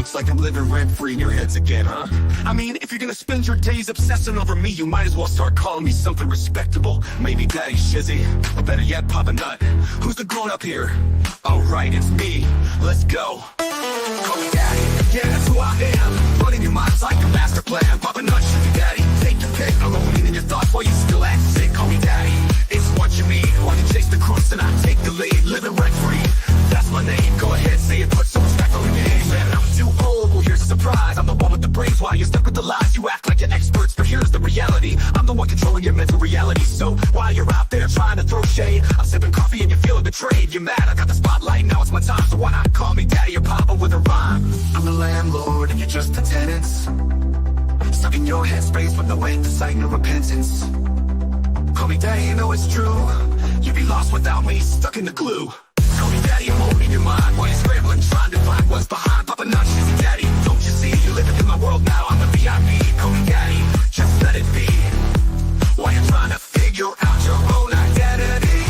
Looks like I'm living rent-free in your heads again, huh? I mean, if you're gonna spend your days obsessing over me, you might as well start calling me something respectable. Maybe Daddy Shizzy, or better yet, Papa Nut. Who's the grown-up here? Oh right, it's me. Let's go. Call me Daddy, yeah, that's who I am. Running your mind's like a master plan. Papa Nut, Shizzy Daddy, take your pick. I'm rolling in your thoughts while you still act sick. Call me Daddy, it's what you mean. While you chase the crooks and I take the lead. Living rent-free, that's my name. Go ahead, say it, put some respect on the name. Man, I'm too old, well here's a surprise. I'm the one with the brains while you're stuck with the lies. You act like you're experts, but here's the reality. I'm the one controlling your mental reality. So while you're out there trying to throw shade, I'm sipping coffee and you're feeling betrayed. You're mad, I got the spotlight, now it's my time. So why not call me Daddy or Papa with a rhyme? I'm the landlord and you're just the tenants, stuck in your headspace with no end to sight, no repentance. Call me Daddy, you know it's true. You'd be lost without me, stuck in the glue. Call me Daddy, I'm holding your mind while you're scrambling, trying to find what's behind. Papa Nut, Shizzy Daddy, don't you see? You're living in my world now, I'm the VIP. Call me Daddy, just let it be. While you're trying to figure out your own identity.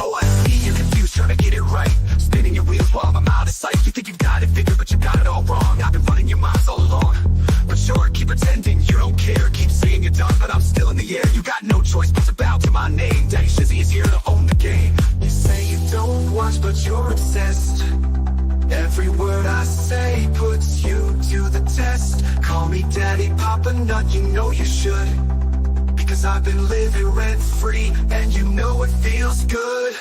Oh, I see you're confused, trying to get it right. Spinning your wheels while I'm out of sight. You think you got it figured, but you got it all wrong. I've been running your minds all along. But sure, keep pretending you don't care. Keep saying you're done, but I'm still in the air. You got no choice but to bow to my name. Daddy Shizzy is here to own the game. You say you don't watch, but you're obsessed. Every word I say puts you to the test. Call me Daddy, Papa Nut, you know you should. Because I've been living rent-free, and you know it feels good.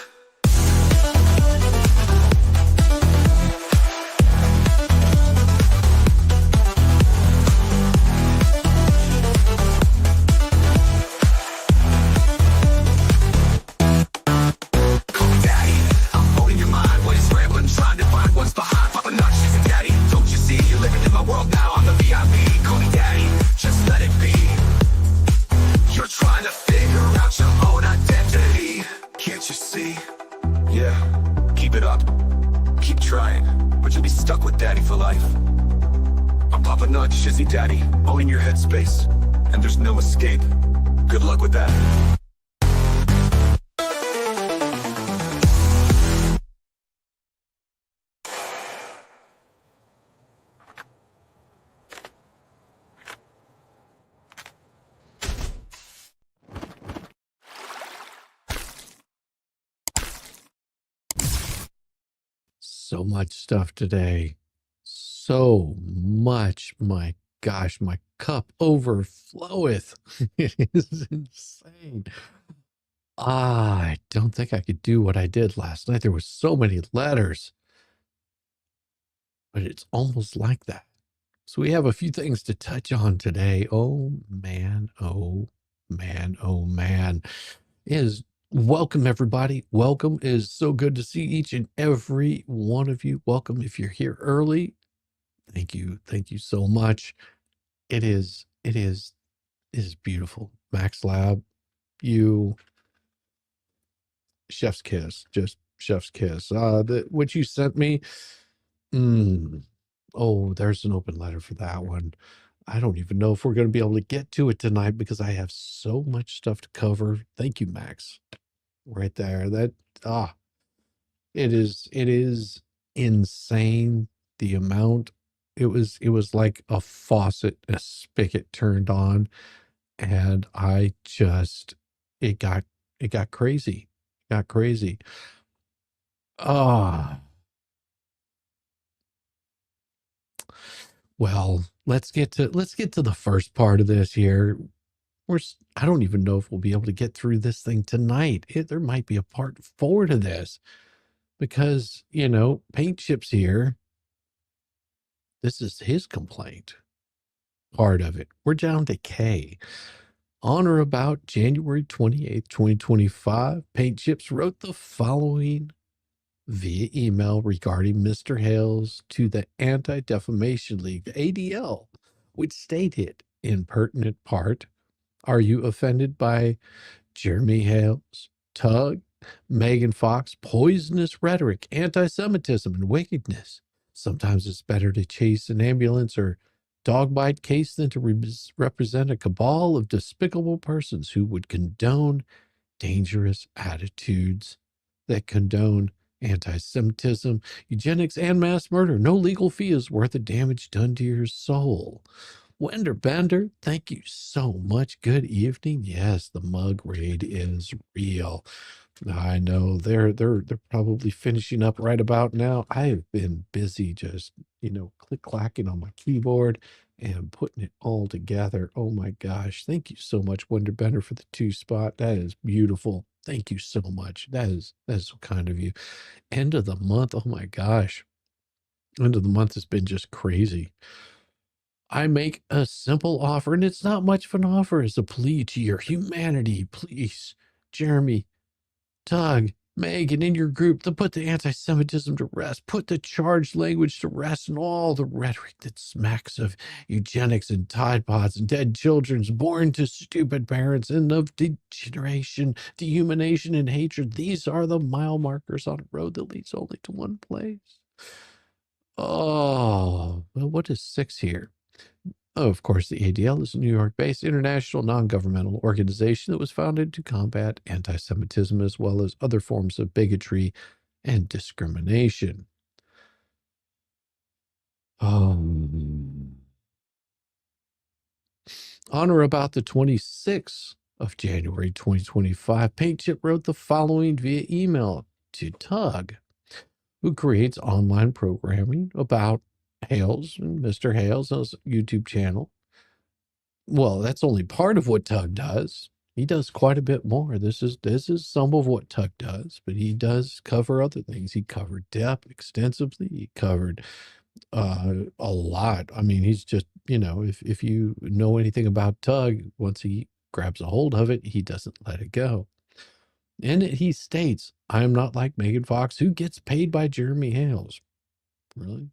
Shizzy Daddy, owning your headspace, and there's no escape. Good luck with that. So much stuff today. So much, my gosh, my cup overfloweth. It is insane. I don't think I could do what I did last night. There was so many letters, but it's almost like that. So we have a few things to touch on today. Oh man, oh man, oh man. Welcome everybody. Welcome. It is so good to see each and every one of you. Welcome if you're here early. Thank you. Thank you so much. It is beautiful. Max Lab, you, chef's kiss, just chef's kiss. What you sent me, oh, there's an open letter for that one. I don't even know if we're going to be able to get to it tonight because I have so much stuff to cover. Thank you, Max. Right there. It is insane the amount. It was like a faucet, a spigot turned on, and it got crazy. Got crazy. Well, let's get to the first part of this here. I don't even know if we'll be able to get through this thing tonight. There might be a part 4 to this because, Paint Chip's here. This is his complaint, part of it. We're down to K. On or about January 28th, 2025, Paint Chips wrote the following via email regarding Mr. Hales to the Anti-Defamation League, the ADL, which stated in pertinent part, "Are you offended by Jeremy Hales, Tug, Megan Fox, poisonous rhetoric, anti-Semitism, and wickedness? Sometimes it's better to chase an ambulance or dog bite case than to represent a cabal of despicable persons who would condone dangerous attitudes that condone anti-Semitism, eugenics, and mass murder. No legal fee is worth the damage done to your soul. Wender Bender, thank you so much. Good evening. Yes, the mug raid is real. I know they're probably finishing up right about now. I have been busy just, click clacking on my keyboard and putting it all together. Oh my gosh. Thank you so much, Wonder Bender, for the 2-spot. That is beautiful. Thank you so much. That is so kind of you. End of the month. Oh my gosh. End of the month has been just crazy. I make a simple offer, and it's not much of an offer. It's a plea to your humanity. Please, Jeremy, Tug, Megan, in your group, to put the anti-Semitism to rest, put the charged language to rest, and all the rhetoric that smacks of eugenics and Tide Pods and dead children born to stupid parents and of degeneration, dehumanization, and hatred. These are the mile markers on a road that leads only to one place. Oh, well, what is 6 here? Oh, of course, the ADL is a New York-based international non-governmental organization that was founded to combat anti-Semitism as well as other forms of bigotry and discrimination. On or about the 26th of January 2025, Paint Chip wrote the following via email to Tug, who creates online programming about Hales and Mr. Hales' YouTube channel. Well, that's only part of what Tug does. He does quite a bit more. This is some of what Tug does, but he does cover other things. He covered DEP extensively. He covered a lot. I mean, he's just, if you know anything about Tug, once he grabs a hold of it, he doesn't let it go. And he states, I am not like Megan Fox, who gets paid by Jeremy Hales. Really?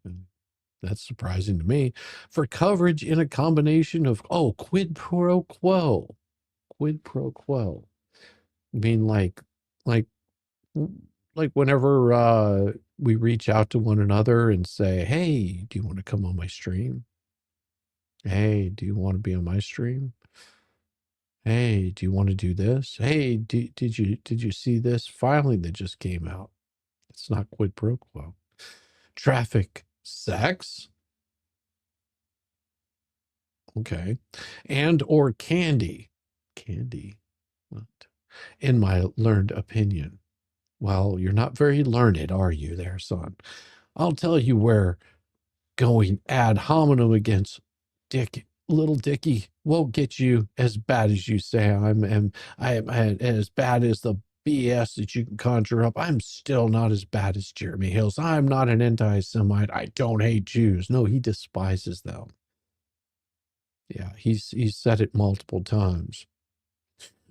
That's surprising to me. For coverage in a combination of, quid pro quo. Quid pro quo. I mean, like whenever we reach out to one another and say, hey, do you want to come on my stream? Hey, do you want to be on my stream? Hey, do you want to do this? Hey, did you see this filing that just came out? It's not quid pro quo. Traffic sex. Okay. And or candy. Candy. What? In my learned opinion. Well, you're not very learned, are you there, son? I'll tell you where going ad hominem against little Dickie won't get you as bad as you say I am as bad as the BS that you can conjure up. I'm still not as bad as Jeremy Hales. I'm not an anti-Semite. I don't hate Jews. No, he despises them. Yeah, he's said it multiple times.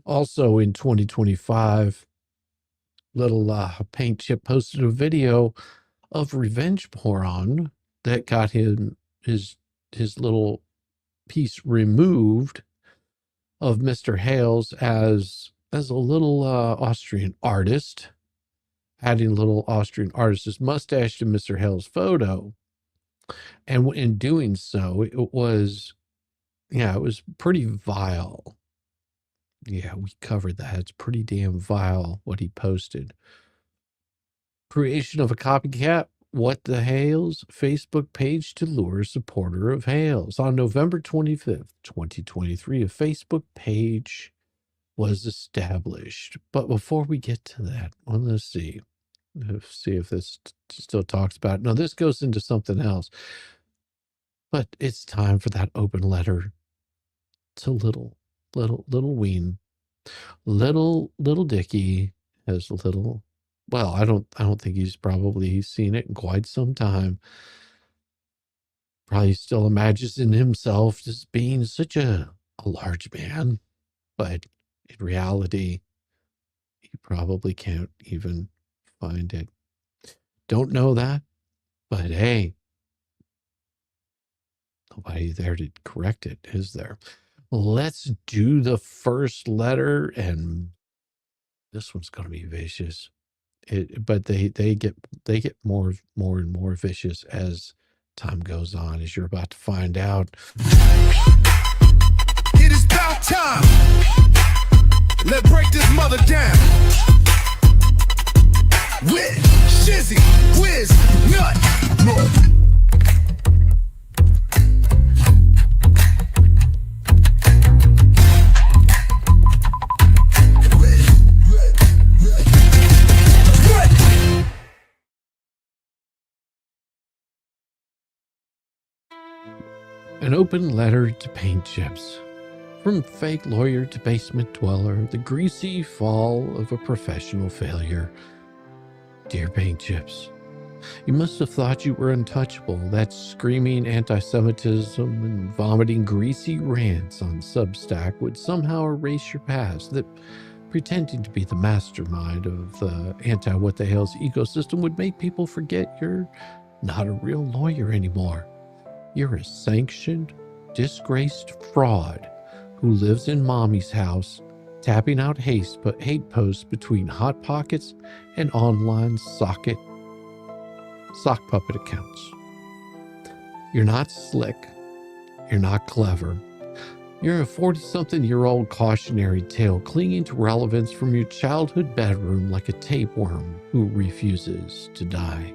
Also in 2025, little Paint Chip posted a video of revenge porn that got him his little piece removed of Mr. Hales as a little Austrian artist, adding a little Austrian artist's mustache to Mr. Hales' photo. And in doing so, it was pretty vile. Yeah, we covered that. It's pretty damn vile what he posted. Creation of a copycat. What the Hales Facebook page to lure supporter of Hales. On November 25th, 2023, a Facebook page was established. But before we get to that, well, let's see if this still talks about it. No, this goes into something else. But it's time for that open letter to little Ween. Little Dickie has little. Well, I don't think he's probably seen it in quite some time. Probably still imagines himself as being such a large man, but in reality, he probably can't even find it. Don't know that, but hey, nobody there to correct it, is there? Let's do the first letter, and this one's going to be vicious. But they get more and more vicious as time goes on, as you're about to find out. It is about time. Let's break this mother down. with Shizzy, whiz, nut. An open letter to paint chips. From fake lawyer to basement dweller, the greasy fall of a professional failure. Dear paint chips, you must have thought you were untouchable. That screaming anti-Semitism and vomiting greasy rants on Substack would somehow erase your past. That pretending to be the mastermind of the Anti-WTH ecosystem would make people forget you're not a real lawyer anymore. You're a sanctioned, disgraced fraud who lives in mommy's house, tapping out hate posts between Hot Pockets and online sock puppet accounts. You're not slick. You're not clever. You're a 40-something-year-old cautionary tale clinging to relevance from your childhood bedroom like a tapeworm who refuses to die.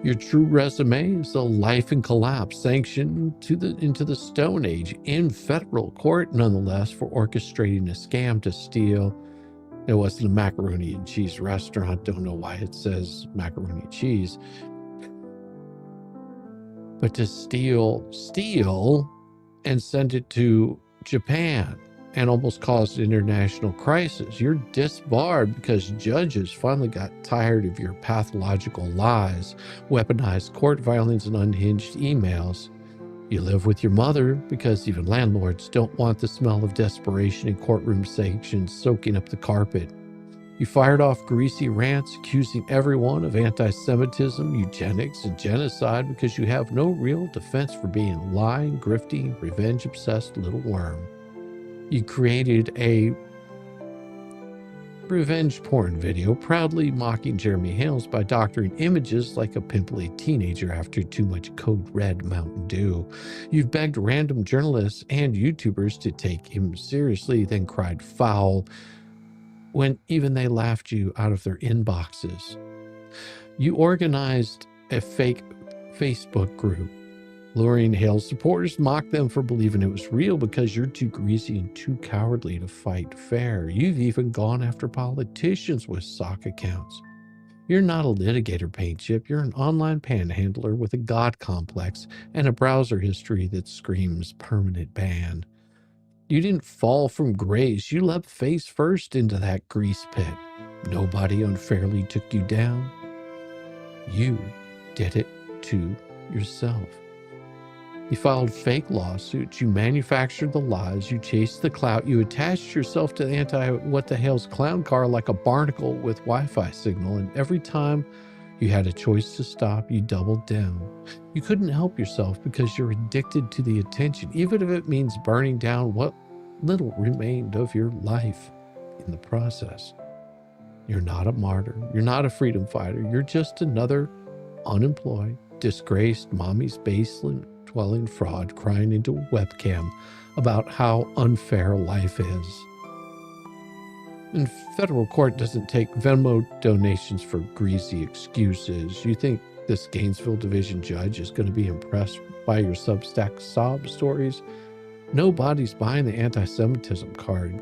Your true resume is a life in collapse sanctioned into the Stone Age in federal court, nonetheless, for orchestrating a scam to steal. It wasn't a macaroni and cheese restaurant. Don't know why it says macaroni and cheese. But to steal and send it to Japan and almost caused an international crisis. You're disbarred because judges finally got tired of your pathological lies, weaponized court violence, and unhinged emails. You live with your mother because even landlords don't want the smell of desperation in courtroom sanctions soaking up the carpet. You fired off greasy rants accusing everyone of anti-Semitism, eugenics, and genocide because you have no real defense for being a lying, grifting, revenge-obsessed little worm. You created a revenge porn video proudly mocking Jeremy Hales by doctoring images like a pimply teenager after too much Code Red Mountain Dew. You've begged random journalists and YouTubers to take him seriously, then cried foul when even they laughed you out of their inboxes. You organized a fake Facebook group. Luring Hales supporters mocked them for believing it was real because you're too greasy and too cowardly to fight fair. You've even gone after politicians with sock accounts. You're not a litigator, paint chip. You're an online panhandler with a god complex and a browser history that screams permanent ban. You didn't fall from grace. You leapt face first into that grease pit. Nobody unfairly took you down. You did it to yourself. You filed fake lawsuits, you manufactured the lies, you chased the clout, you attached yourself to the Anti-WTH's clown car like a barnacle with Wi-Fi signal, and every time you had a choice to stop, you doubled down. You couldn't help yourself because you're addicted to the attention, even if it means burning down what little remained of your life in the process. You're not a martyr, you're not a freedom fighter, you're just another unemployed, disgraced mommy's basement dwelling fraud crying into a webcam about how unfair life is. And federal court doesn't take Venmo donations for greasy excuses. You think this Gainesville division judge is going to be impressed by your Substack sob stories? Nobody's buying the anti-Semitism card.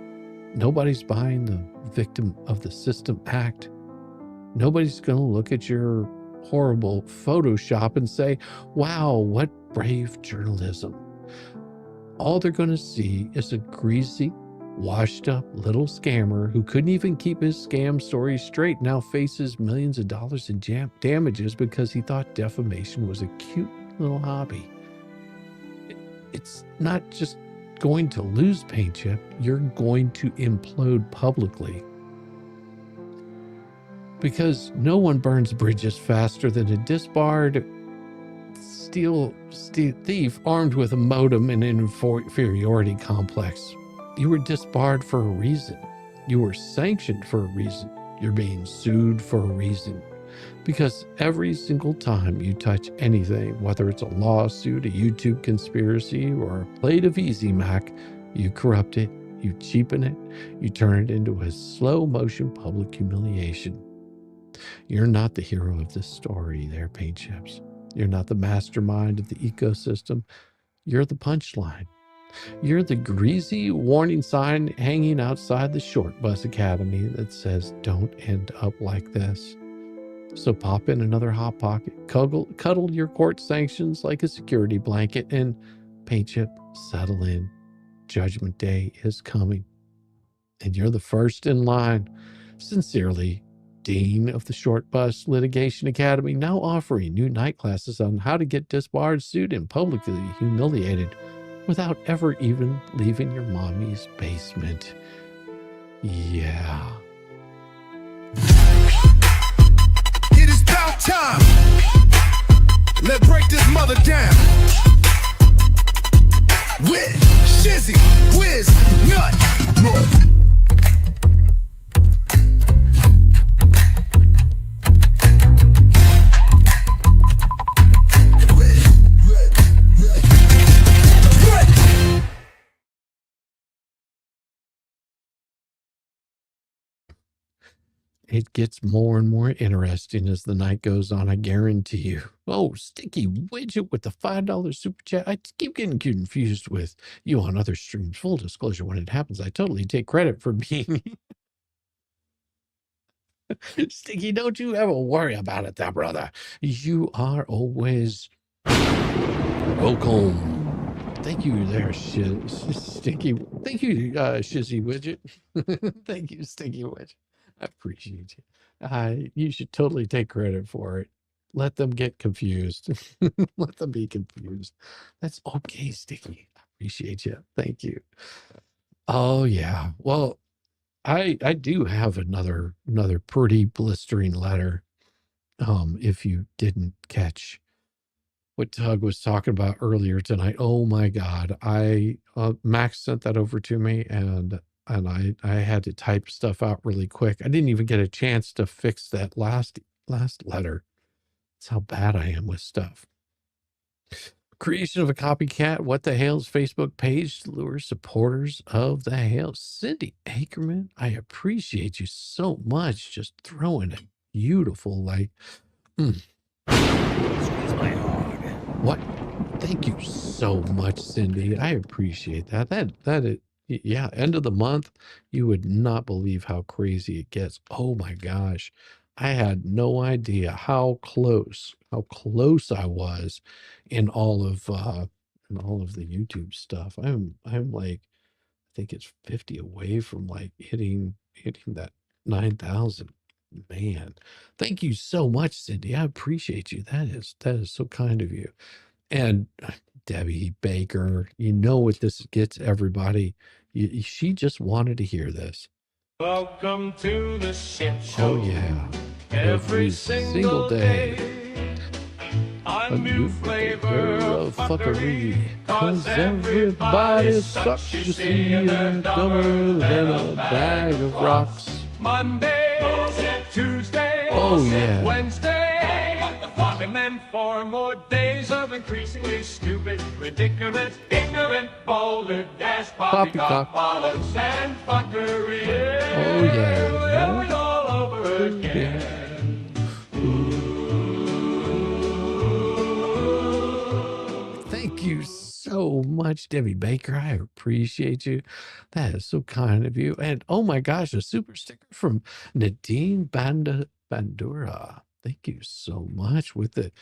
Nobody's buying the victim of the system act. Nobody's going to look at your horrible Photoshop and say, wow, what brave journalism. All they're going to see is a greasy, washed up little scammer who couldn't even keep his scam story straight, now faces millions of dollars in damages because he thought defamation was a cute little hobby. It's not just going to lose, paint chip, you're going to implode publicly. Because no one burns bridges faster than a disbarred steel thief armed with a modem and an inferiority complex. You were disbarred for a reason. You were sanctioned for a reason. You're being sued for a reason. Because every single time you touch anything, whether it's a lawsuit, a YouTube conspiracy, or a plate of Easy Mac, you corrupt it, you cheapen it, you turn it into a slow motion public humiliation. You're not the hero of this story there, Paint Chips. You're not the mastermind of the ecosystem. You're the punchline. You're the greasy warning sign hanging outside the Short Bus Academy that says, don't end up like this. So pop in another Hot Pocket, cuddle your court sanctions like a security blanket, and Paint Chip, settle in. Judgment Day is coming. And you're the first in line. Sincerely, Dean of the Short Bus Litigation Academy, now offering new night classes on how to get disbarred, sued, and publicly humiliated without ever even leaving your mommy's basement. Yeah. It is about time. Let's break this mother down. With Shizzy, Whiz, Nut. It gets more and more interesting as the night goes on, I guarantee you. Oh, Sticky Widget with the $5 super chat. I keep getting confused with you on other streams. Full disclosure, when it happens, I totally take credit for being... Sticky, don't you ever worry about it there, brother. You are always welcome. Thank you there, Sticky. Thank you, Shizzy Widget. Thank you, Sticky Widget. I appreciate you. You should totally take credit for it. Let them get confused. Let them be confused. That's okay, Sticky. I appreciate you. Thank you. Oh, yeah. Well, I do have another pretty blistering letter. If you didn't catch what Tug was talking about earlier tonight. Oh my God. Max sent that over to me, and I had to type stuff out really quick. I didn't even get a chance to fix that last letter. That's how bad I am with stuff. Creation of a copycat What the Hales Facebook page to lure supporters of the Hales. Cindy Ackerman, I appreciate you so much. Just throwing a beautiful, like, Squeeze my hog. What? Thank you so much, Cindy. I appreciate that. Yeah, end of the month, you would not believe how crazy it gets. Oh my gosh. I had no idea how close I was in all of the YouTube stuff. I'm like, I think it's 50 away from like hitting that 9,000. Man, thank you so much, Cindy. I appreciate you. That is so kind of you. And Debbie Baker, you know what this gets everybody. She just wanted to hear this. Welcome to the shit show. Oh yeah. Every single day. A new flavor of fuckery. Cause everybody sucks, you see, and dumber than a bag of rocks. Monday, Tuesday, Oh yeah. Wednesday, and then 4 more days of increasingly stupid, ridiculous, ignorant, boulder, dash, poppycock, bollocks, and fuckery. Oh yeah. And we're all over again. Thank you so much, Debbie Baker. I appreciate you. That is so kind of you. And oh my gosh, a super sticker from Nadine Bandura. Thank you so much with it.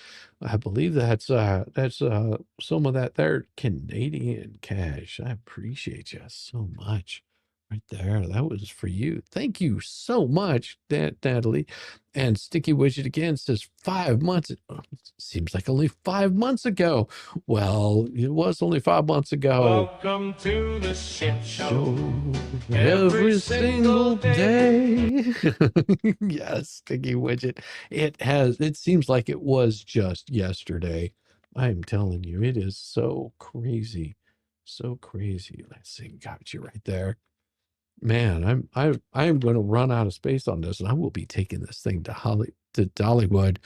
I believe that's some of that there Canadian cash. I appreciate you so much. Right there. That was for you. Thank you so much, Natalie. And Sticky Widget again says 5 months. Seems like only 5 months ago. Well, it was only 5 months ago. Welcome to the shit show. Every single day. Yes, Sticky Widget. It seems like it was just yesterday. I'm telling you, it is so crazy. So crazy. Let's see, got you right there. Man, I'm going to run out of space on this, and I will be taking this thing to Dollywood,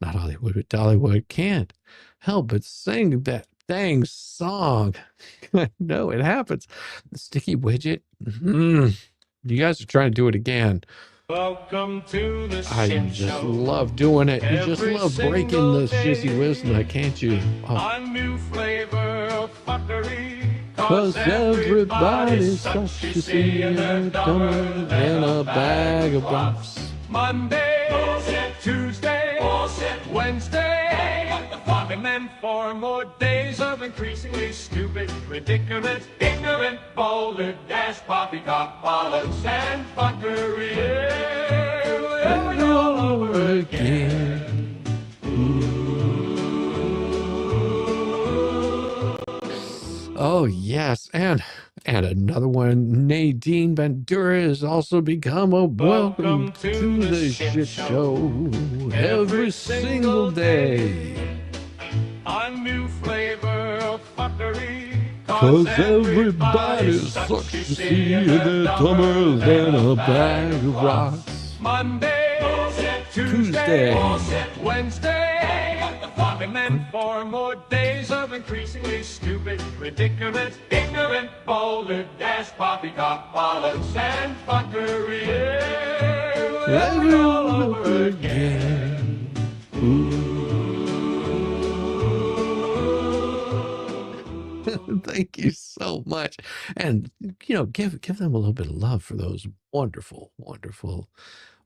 not Hollywood, but Dollywood. Can't help but sing that dang song. I know it happens. The Sticky Widget. You guys are trying to do it again. Welcome to the I shit just show. love doing it. You just Every love breaking single the shizzy day. wisdom, can't you? Oh. A new flavor of fuckery. Cause everybody's such you see, and they're dumber than a bag of rocks. Monday, bullshit. Tuesday, bullshit. Wednesday, what the fuck? And then 4 more days of increasingly stupid, ridiculous, ignorant, boulder, dash, poppycock, bollocks, and fuckery. Yeah, all over again. Oh yes, and another one. Nadine Bandura has also become a welcome to the shit show every single day. A new flavor of fuckery. Cause everybody sucks to see, and they're dumber than a bag of rocks. Monday, bullshit. Tuesday, bullshit. Wednesday, what the fuck? And then 4 more days of increasingly stupid, ridiculous, ignorant, boulder, dash, poppycock, bollocks, and fuckery. Yeah, all over again. Thank you so much. And, you know, give them a little bit of love for those wonderful, wonderful,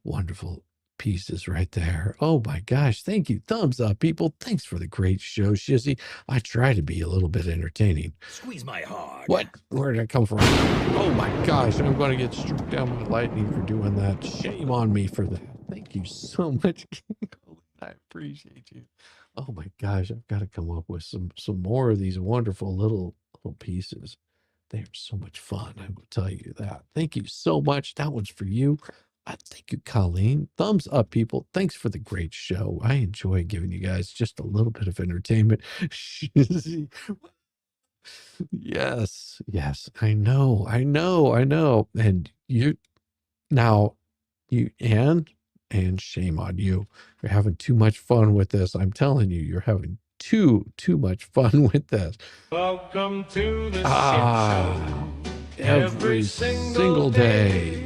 wonderful pieces right there. Oh my gosh. Thank you. Thumbs up, people. Thanks for the great show, Shizzy. I try to be a little bit entertaining. Squeeze my hard. What? Where did I come from? Oh my gosh. I'm going to get struck down by lightning for doing that. Shame on me for that. Thank you so much. I appreciate you. Oh my gosh, I've got to come up with some more of these wonderful little pieces. They are so much fun, I will tell you that. Thank you so much. That one's for you. Thank you, Colleen. Thumbs up, people. Thanks for the great show. I enjoy giving you guys just a little bit of entertainment. Yes, I know. And you now, and shame on you. You're having too much fun with this. I'm telling you, you're having too much fun with this. Welcome to the shit show. Every single day.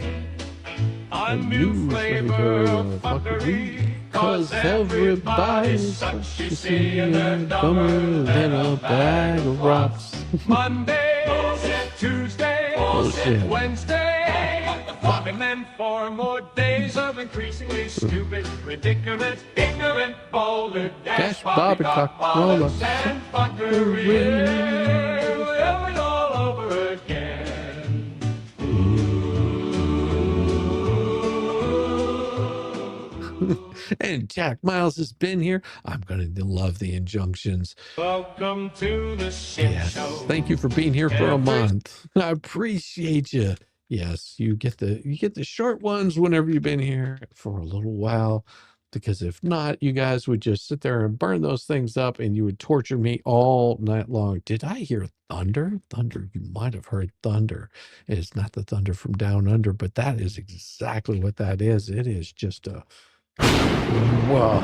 A new flavor of fuckery. Cause everybody's such you see, and they're dumber than a bag of rocks. Monday, bullshit. Tuesday, Bullshit. Wednesday, what the fuck? And then 4 more days of increasingly stupid, ridiculous, ignorant, boulder, dash, poppycock, bollocks, and fuckery. Yeah, all over again. And Jack Miles has been here. I'm going to love the injunctions. Welcome to the shit Yes. show. Thank you for being here for a month. I appreciate you. Yes, you get the short ones whenever you've been here for a little while, because if not, you guys would just sit there and burn those things up and you would torture me all night long. Did I hear thunder? Thunder. You might have heard thunder. It's not the thunder from down under, but that is exactly what that is. It is just a whoa,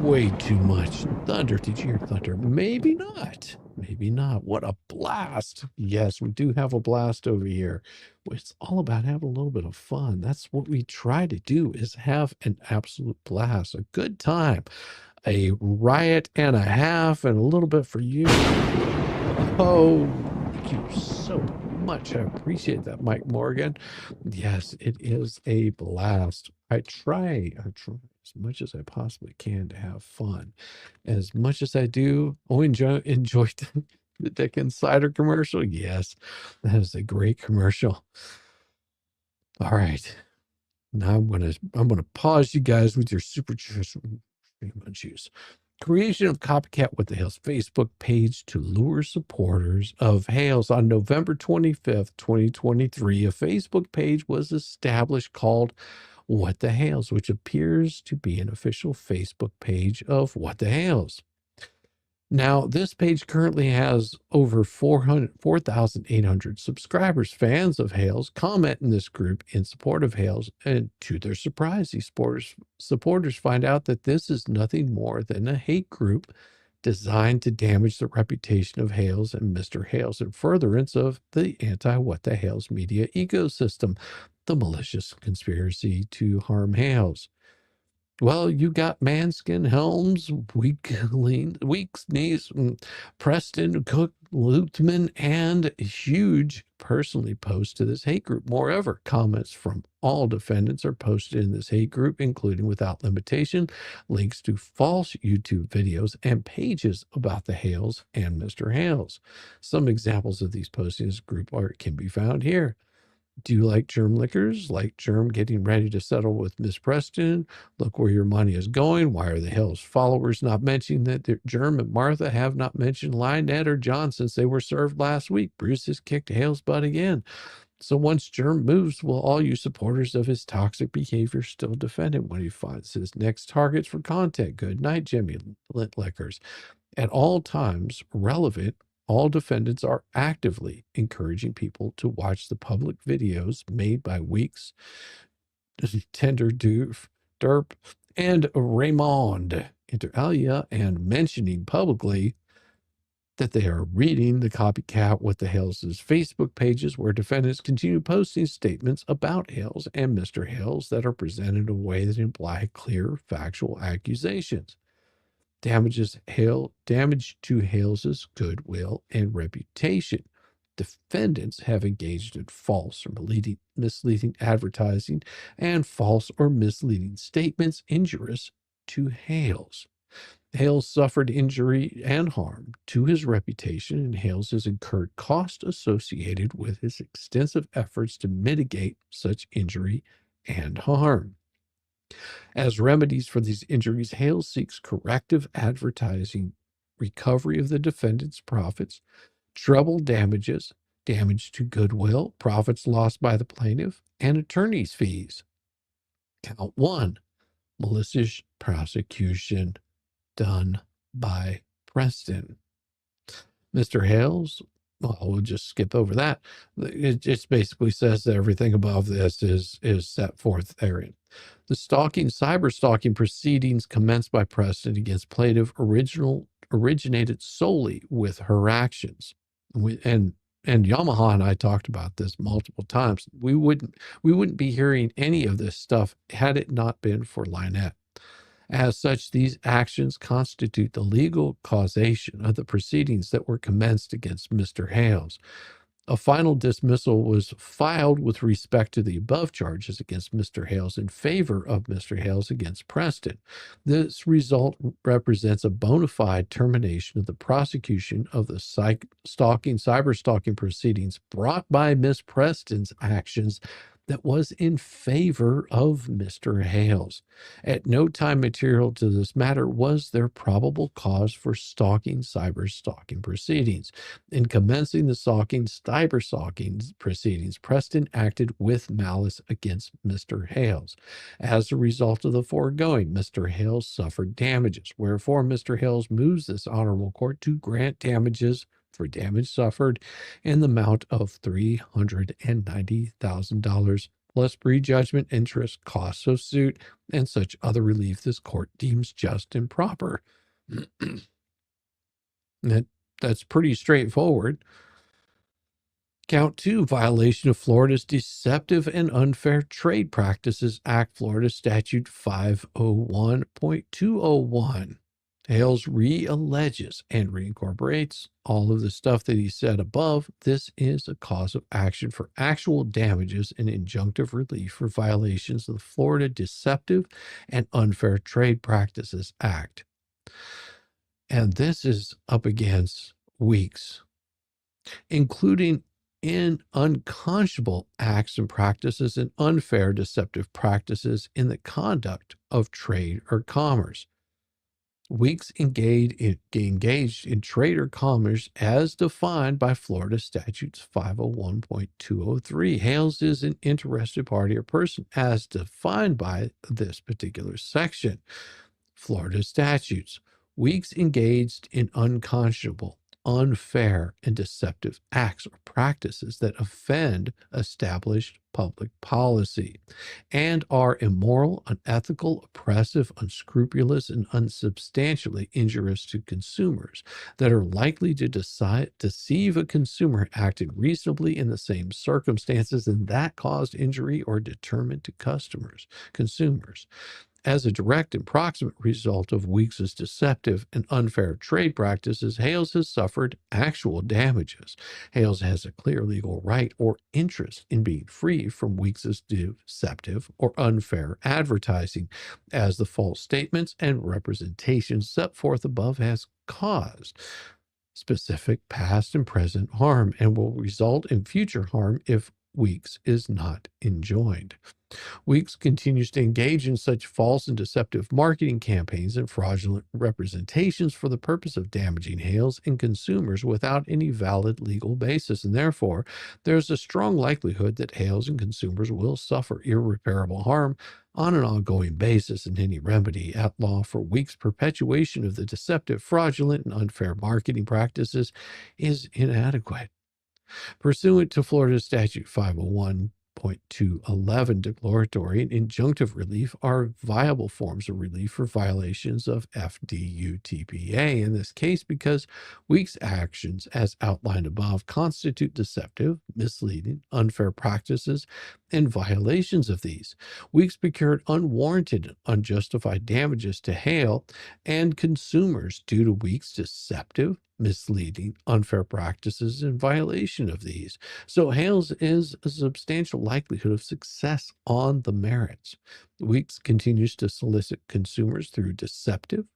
way too much thunder. Did you hear thunder? Maybe not. Maybe not. What a blast. Yes, we do have a blast over here. It's all about having a little bit of fun. That's what we try to do, is have an absolute blast, a good time, a riot and a half, and a little bit for you. Oh, thank you so much. I appreciate that, Mike Morgan. Yes, it is a blast. I try as much as I possibly can to have fun. As much as I do, enjoy the Dick Insider commercial. Yes, that is a great commercial. All right. Now I'm gonna pause you guys with your super juice. Creation of Copycat What the Hales Facebook page to lure supporters of Hales. On November 25th, 2023, a Facebook page was established called What the Hales, which appears to be an official Facebook page of What the Hales. Now, this page currently has over 4,800 subscribers. Fans of Hales comment in this group in support of Hales, and to their surprise, these supporters find out that this is nothing more than a hate group designed to damage the reputation of Hales and Mr. Hales in furtherance of the anti-What the Hales media ecosystem. the malicious conspiracy to harm Hales. Well, you got Matzkin, Helms, Weeks, Knees, Preston, Cook, Luthmann, and Huge personally post to this hate group. Moreover, comments from all defendants are posted in this hate group, including without limitation, links to false YouTube videos and pages about the Hales and Mr. Hales. Some examples of these postings in this group can be found here. Do you like germ liquors? Like germ getting ready to settle with Miss Preston? Look where your money is going. Why are the Hales followers not mentioning that Germ and Martha have not mentioned Lynette or John since they were served last week? Bruce has kicked Hale's butt again. So once Germ moves, will all you supporters of his toxic behavior still defend him when he finds his next targets for content? Good night, Jimmy Lickers. At all times relevant, all defendants are actively encouraging people to watch the public videos made by Weeks, Tender Derp, and Raymond, inter alia, and mentioning publicly that they are reading the copycat with the Hales' Facebook pages, where defendants continue posting statements about Hales and Mr. Hales that are presented in a way that imply clear factual accusations. Damage to Hales' goodwill and reputation. Defendants have engaged in false or misleading advertising and false or misleading statements injurious to Hales. Hales suffered injury and harm to his reputation, and Hales has incurred costs associated with his extensive efforts to mitigate such injury and harm. As remedies for these injuries, Hales seeks corrective advertising, recovery of the defendant's profits, treble damages, damage to goodwill, profits lost by the plaintiff, and attorney's fees. Count 1, malicious prosecution done by Preston. Mr. Hales, well, we'll just skip over that. It just basically says that everything above this is set forth therein. The cyber stalking proceedings commenced by Preston against plaintiff originated solely with her actions. And Yamaha and I talked about this multiple times. We wouldn't be hearing any of this stuff had it not been for Lynette. As such, these actions constitute the legal causation of the proceedings that were commenced against Mr. Hales. A final dismissal was filed with respect to the above charges against Mr. Hales in favor of Mr. Hales against Preston. This result represents a bona fide termination of the prosecution of the cyber stalking proceedings brought by Miss Preston's actions that was in favor of Mr. Hales. At no time material to this matter was there probable cause for cyber stalking proceedings. In commencing the cyber stalking proceedings, Preston acted with malice against Mr. Hales. As a result of the foregoing, Mr. Hales suffered damages, wherefore Mr. Hales moves this honorable court to grant damages for damage suffered in the amount of $390,000 plus prejudgment interest, costs of suit, and such other relief this court deems just and proper. That's pretty straightforward. Count 2, violation of Florida's Deceptive and Unfair Trade Practices Act, Florida Statute 501.201. Hales re-alleges and reincorporates all of the stuff that he said above. This is a cause of action for actual damages and injunctive relief for violations of the Florida Deceptive and Unfair Trade Practices Act. And this is up against Weeks, including in unconscionable acts and practices and unfair deceptive practices in the conduct of trade or commerce. Weeks engaged in trade or commerce as defined by Florida Statutes 501.203. Hales is an interested party or person as defined by this particular section. Florida statutes. Weeks engaged in unconscionable, unfair and deceptive acts or practices that offend established public policy and are immoral, unethical, oppressive, unscrupulous, and unsubstantially injurious to consumers, that are likely to deceive a consumer acting reasonably in the same circumstances and that caused injury or detriment to consumers. As a direct and proximate result of Weeks's deceptive and unfair trade practices, Hales has suffered actual damages. Hales has a clear legal right or interest in being free from Weeks's deceptive or unfair advertising, as the false statements and representations set forth above has caused specific past and present harm and will result in future harm if Weeks is not enjoined. Weeks continues to engage in such false and deceptive marketing campaigns and fraudulent representations for the purpose of damaging Hales and consumers without any valid legal basis, and therefore there's a strong likelihood that Hales and consumers will suffer irreparable harm on an ongoing basis, and any remedy at law for Weeks' perpetuation of the deceptive, fraudulent, and unfair marketing practices is inadequate. Pursuant to Florida Statute 501.211, declaratory and injunctive relief are viable forms of relief for violations of FDUTPA in this case because Weeks' actions, as outlined above, constitute deceptive, misleading, unfair practices and violations of these. Weeks procured unwarranted, unjustified damages to Hale and consumers due to Weeks' deceptive, misleading, unfair practices in violation of these. So Hales is a substantial likelihood of success on the merits. Weeks continues to solicit consumers through deceptive,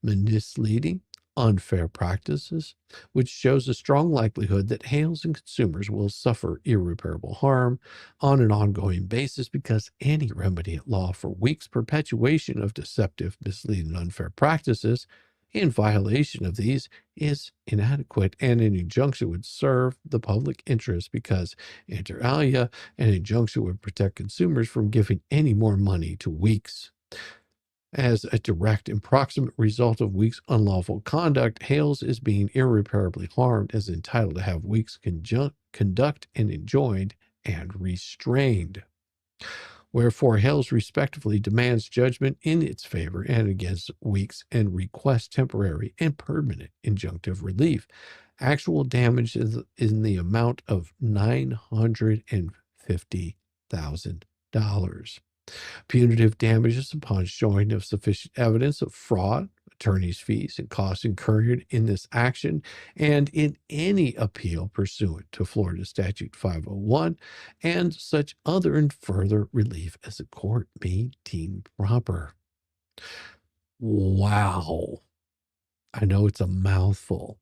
misleading, unfair practices, which shows a strong likelihood that Hales and consumers will suffer irreparable harm on an ongoing basis because any remedy at law for Weeks' perpetuation of deceptive, misleading, unfair practices in violation of these is inadequate, and an injunction would serve the public interest because, inter alia, an injunction would protect consumers from giving any more money to Weeks. As a direct and proximate result of Weeks' unlawful conduct, Hales is being irreparably harmed as entitled to have Weeks conduct and enjoined and restrained. Wherefore, Hales respectively demands judgment in its favor and against Weeks and requests temporary and permanent injunctive relief. Actual damage is in the amount of $950,000. Punitive damages upon showing of sufficient evidence of fraud, attorney's fees, and costs incurred in this action, and in any appeal pursuant to Florida Statute 501, and such other and further relief as the court may deem proper. Wow. I know it's a mouthful.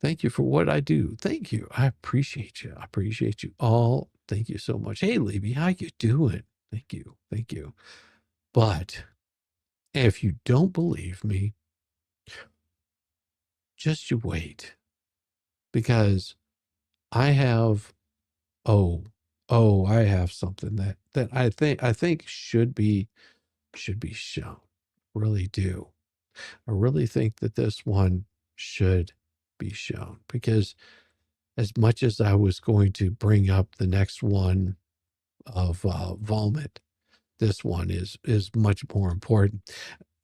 Thank you for what I do. Thank you. I appreciate you. I appreciate you all. Thank you so much. Hey, Libby, how you doing? Thank you. Thank you. But if you don't believe me, just you wait, because I have, I have something that I think should be shown. Really do. I really think that this one should be shown, because as much as I was going to bring up the next one of vomit, this one is much more important.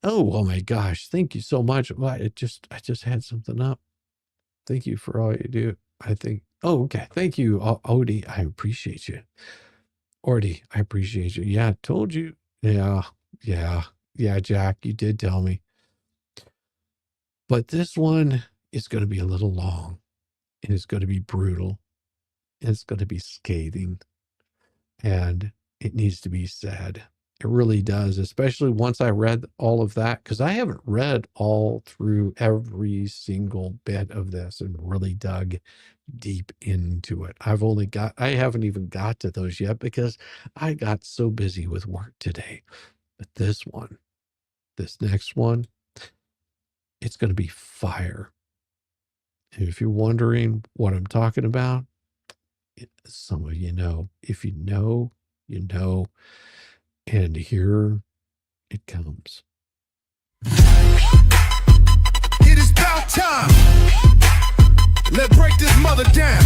Oh my gosh, thank you so much. Well, I just had something up. Thank you for all you do. I think, okay. Thank you, Odie. I appreciate you. Ordy, I appreciate you. Yeah, told you. Yeah, Jack, you did tell me. But this one is going to be a little long, and it's going to be brutal, and it's going to be scathing, and it needs to be said. It really does, especially once I read all of that, because I haven't read all through every single bit of this and really dug deep into it. I haven't even got to those yet because I got so busy with work today. But this next one, it's going to be fire. And if you're wondering what I'm talking about, some of you know. If you know, you know. And here it comes. It is about time. Let's break this mother down.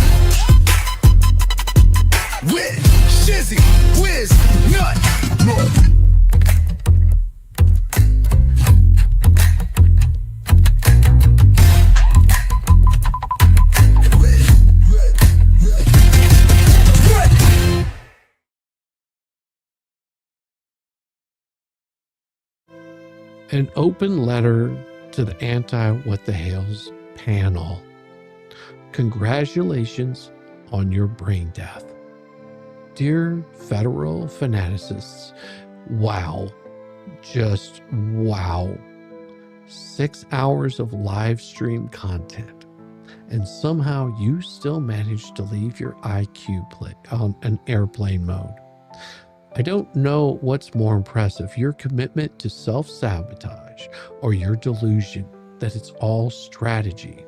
With Shizzy, Whiz, Nut. An open letter to the Anti-What the Hales panel. Congratulations on your brain death. Dear federal fanaticists, wow, just wow. 6 hours of live stream content, and somehow you still managed to leave your IQ on an airplane mode. I don't know what's more impressive, your commitment to self-sabotage or your delusion that it's all strategy.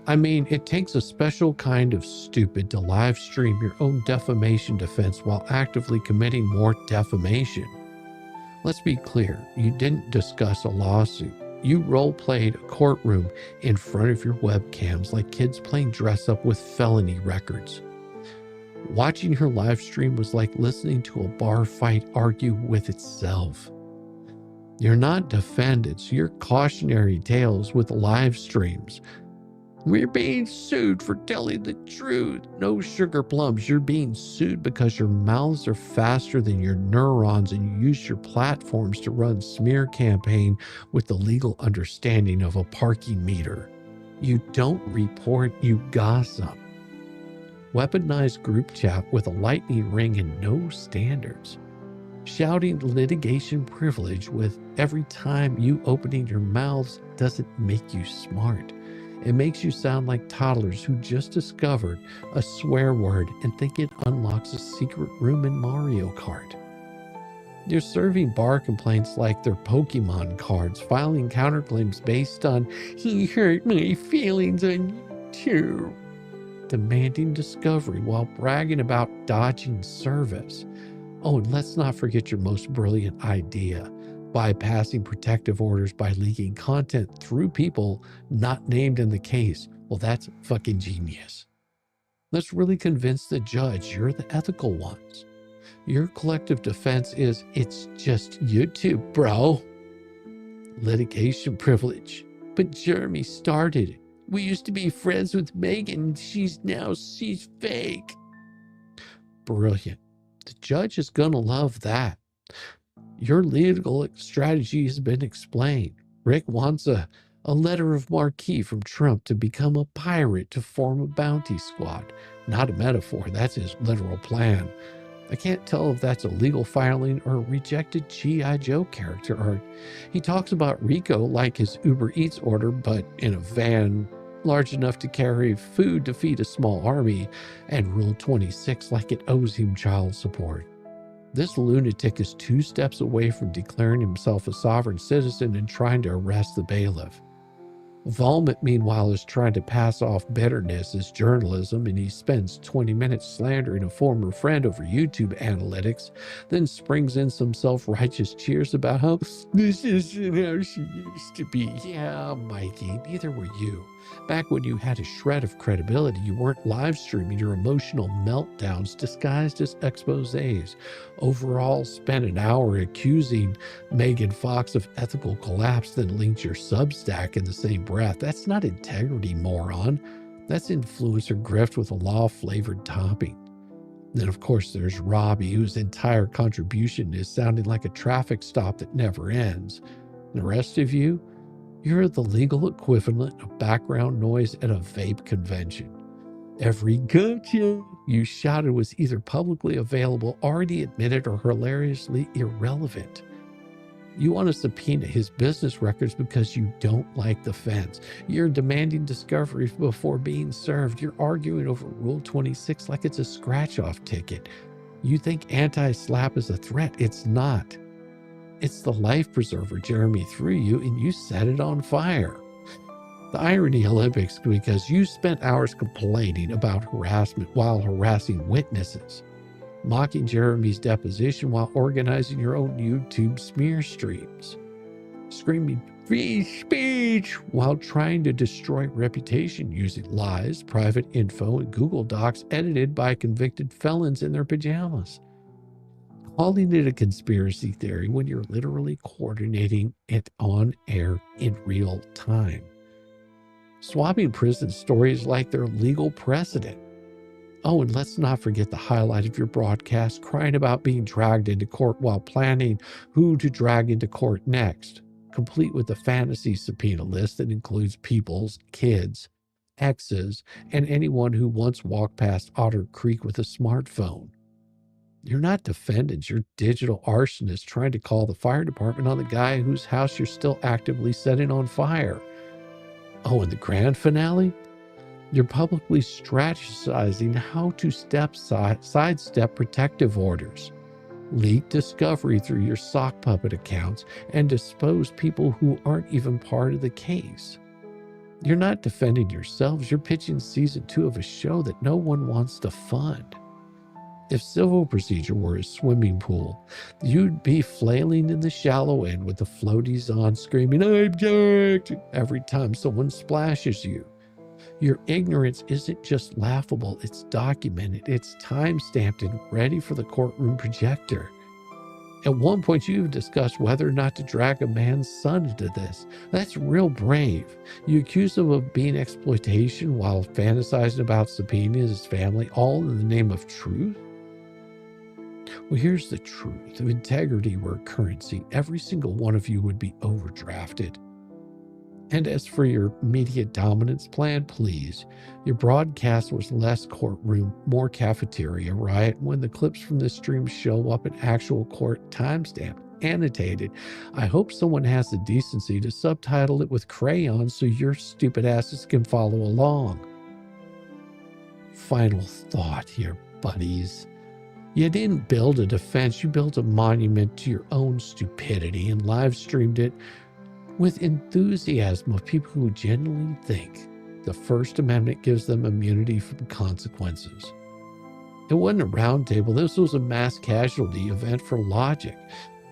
I mean, it takes a special kind of stupid to live stream your own defamation defense while actively committing more defamation. Let's be clear, you didn't discuss a lawsuit. You role-played a courtroom in front of your webcams like kids playing dress-up with felony records. Watching her live stream was like listening to a bar fight argue with itself. You're not defendants, you're cautionary tales with live streams. We're being sued for telling the truth. No sugar plums. You're being sued because your mouths are faster than your neurons and you use your platforms to run smear campaign with the legal understanding of a parking meter. You don't report, you gossip. Weaponized group chat with a lightning ring and no standards. Shouting litigation privilege with every time you opening your mouths doesn't make you smart. It makes you sound like toddlers who just discovered a swear word and think it unlocks a secret room in Mario Kart. You're serving bar complaints like they're Pokemon cards, filing counterclaims based on, he hurt my feelings on YouTube. Demanding discovery while bragging about dodging service. Oh, and let's not forget your most brilliant idea. Bypassing protective orders by leaking content through people not named in the case. Well, that's fucking genius. Let's really convince the judge you're the ethical ones. Your collective defense is, it's just YouTube, bro. Litigation privilege. But Jeremy started it. We used to be friends with Megan. She's fake. Brilliant. The judge is gonna love that. Your legal strategy has been explained. Rick wants a letter of marque from Trump to become a pirate to form a bounty squad. Not a metaphor, that's his literal plan. I can't tell if that's a legal filing or a rejected G.I. Joe character art. He talks about Rico like his Uber Eats order, but in a van large enough to carry food to feed a small army, and Rule 26 like it owes him child support. This lunatic is 2 steps away from declaring himself a sovereign citizen and trying to arrest the bailiff. Volmit, meanwhile, is trying to pass off bitterness as journalism, and he spends 20 minutes slandering a former friend over YouTube analytics, then springs in some self-righteous cheers about how this isn't how she used to be. Yeah, Mikey, neither were you. Back when you had a shred of credibility, you weren't live streaming your emotional meltdowns disguised as exposés. Overall, spent an hour accusing Megan Fox of ethical collapse, then linked your Substack in the same breath. That's not integrity, moron. That's influencer grift with a law-flavored topping. Then, of course, there's Robbie, whose entire contribution is sounding like a traffic stop that never ends. And the rest of you, you're the legal equivalent of background noise at a vape convention. Every gotcha you shouted was either publicly available, already admitted, or hilariously irrelevant. You want to subpoena his business records because you don't like the fence. You're demanding discovery before being served. You're arguing over Rule 26 like it's a scratch-off ticket. You think anti-slap is a threat. It's not. It's the life preserver Jeremy threw you, and you set it on fire. The irony Olympics, because you spent hours complaining about harassment while harassing witnesses, mocking Jeremy's deposition while organizing your own YouTube smear streams, screaming free speech while trying to destroy reputation using lies, private info, and Google Docs edited by convicted felons in their pajamas. Calling it a conspiracy theory when you're literally coordinating it on air in real time. Swapping prison stories like they're legal precedent. Oh, and let's not forget the highlight of your broadcast, crying about being dragged into court while planning who to drag into court next, complete with a fantasy subpoena list that includes people's kids, exes, and anyone who once walked past Otter Creek with a smartphone. You're not defendants, you're digital arsonists trying to call the fire department on the guy whose house you're still actively setting on fire. Oh, and the grand finale? You're publicly strategizing how to sidestep protective orders, leak discovery through your sock puppet accounts, and dispose people who aren't even part of the case. You're not defending yourselves, you're pitching season 2 of a show that no one wants to fund. If civil procedure were a swimming pool, you'd be flailing in the shallow end with the floaties on, screaming, "I object," every time someone splashes you. Your ignorance isn't just laughable, it's documented, it's time-stamped and ready for the courtroom projector. At one point, you've discussed whether or not to drag a man's son into this. That's real brave. You accuse him of being exploitation while fantasizing about subpoenaing his family, all in the name of truth? Well, here's the truth. If integrity were a currency, every single one of you would be overdrafted. And as for your media dominance plan, please, your broadcast was less courtroom, more cafeteria, right? When the clips from this stream show up in actual court timestamp, annotated, I hope someone has the decency to subtitle it with crayon so your stupid asses can follow along. Final thought here, buddies. You didn't build a defense, you built a monument to your own stupidity and live streamed it with enthusiasm of people who genuinely think the First Amendment gives them immunity from consequences. It wasn't a round table, this was a mass casualty event for logic.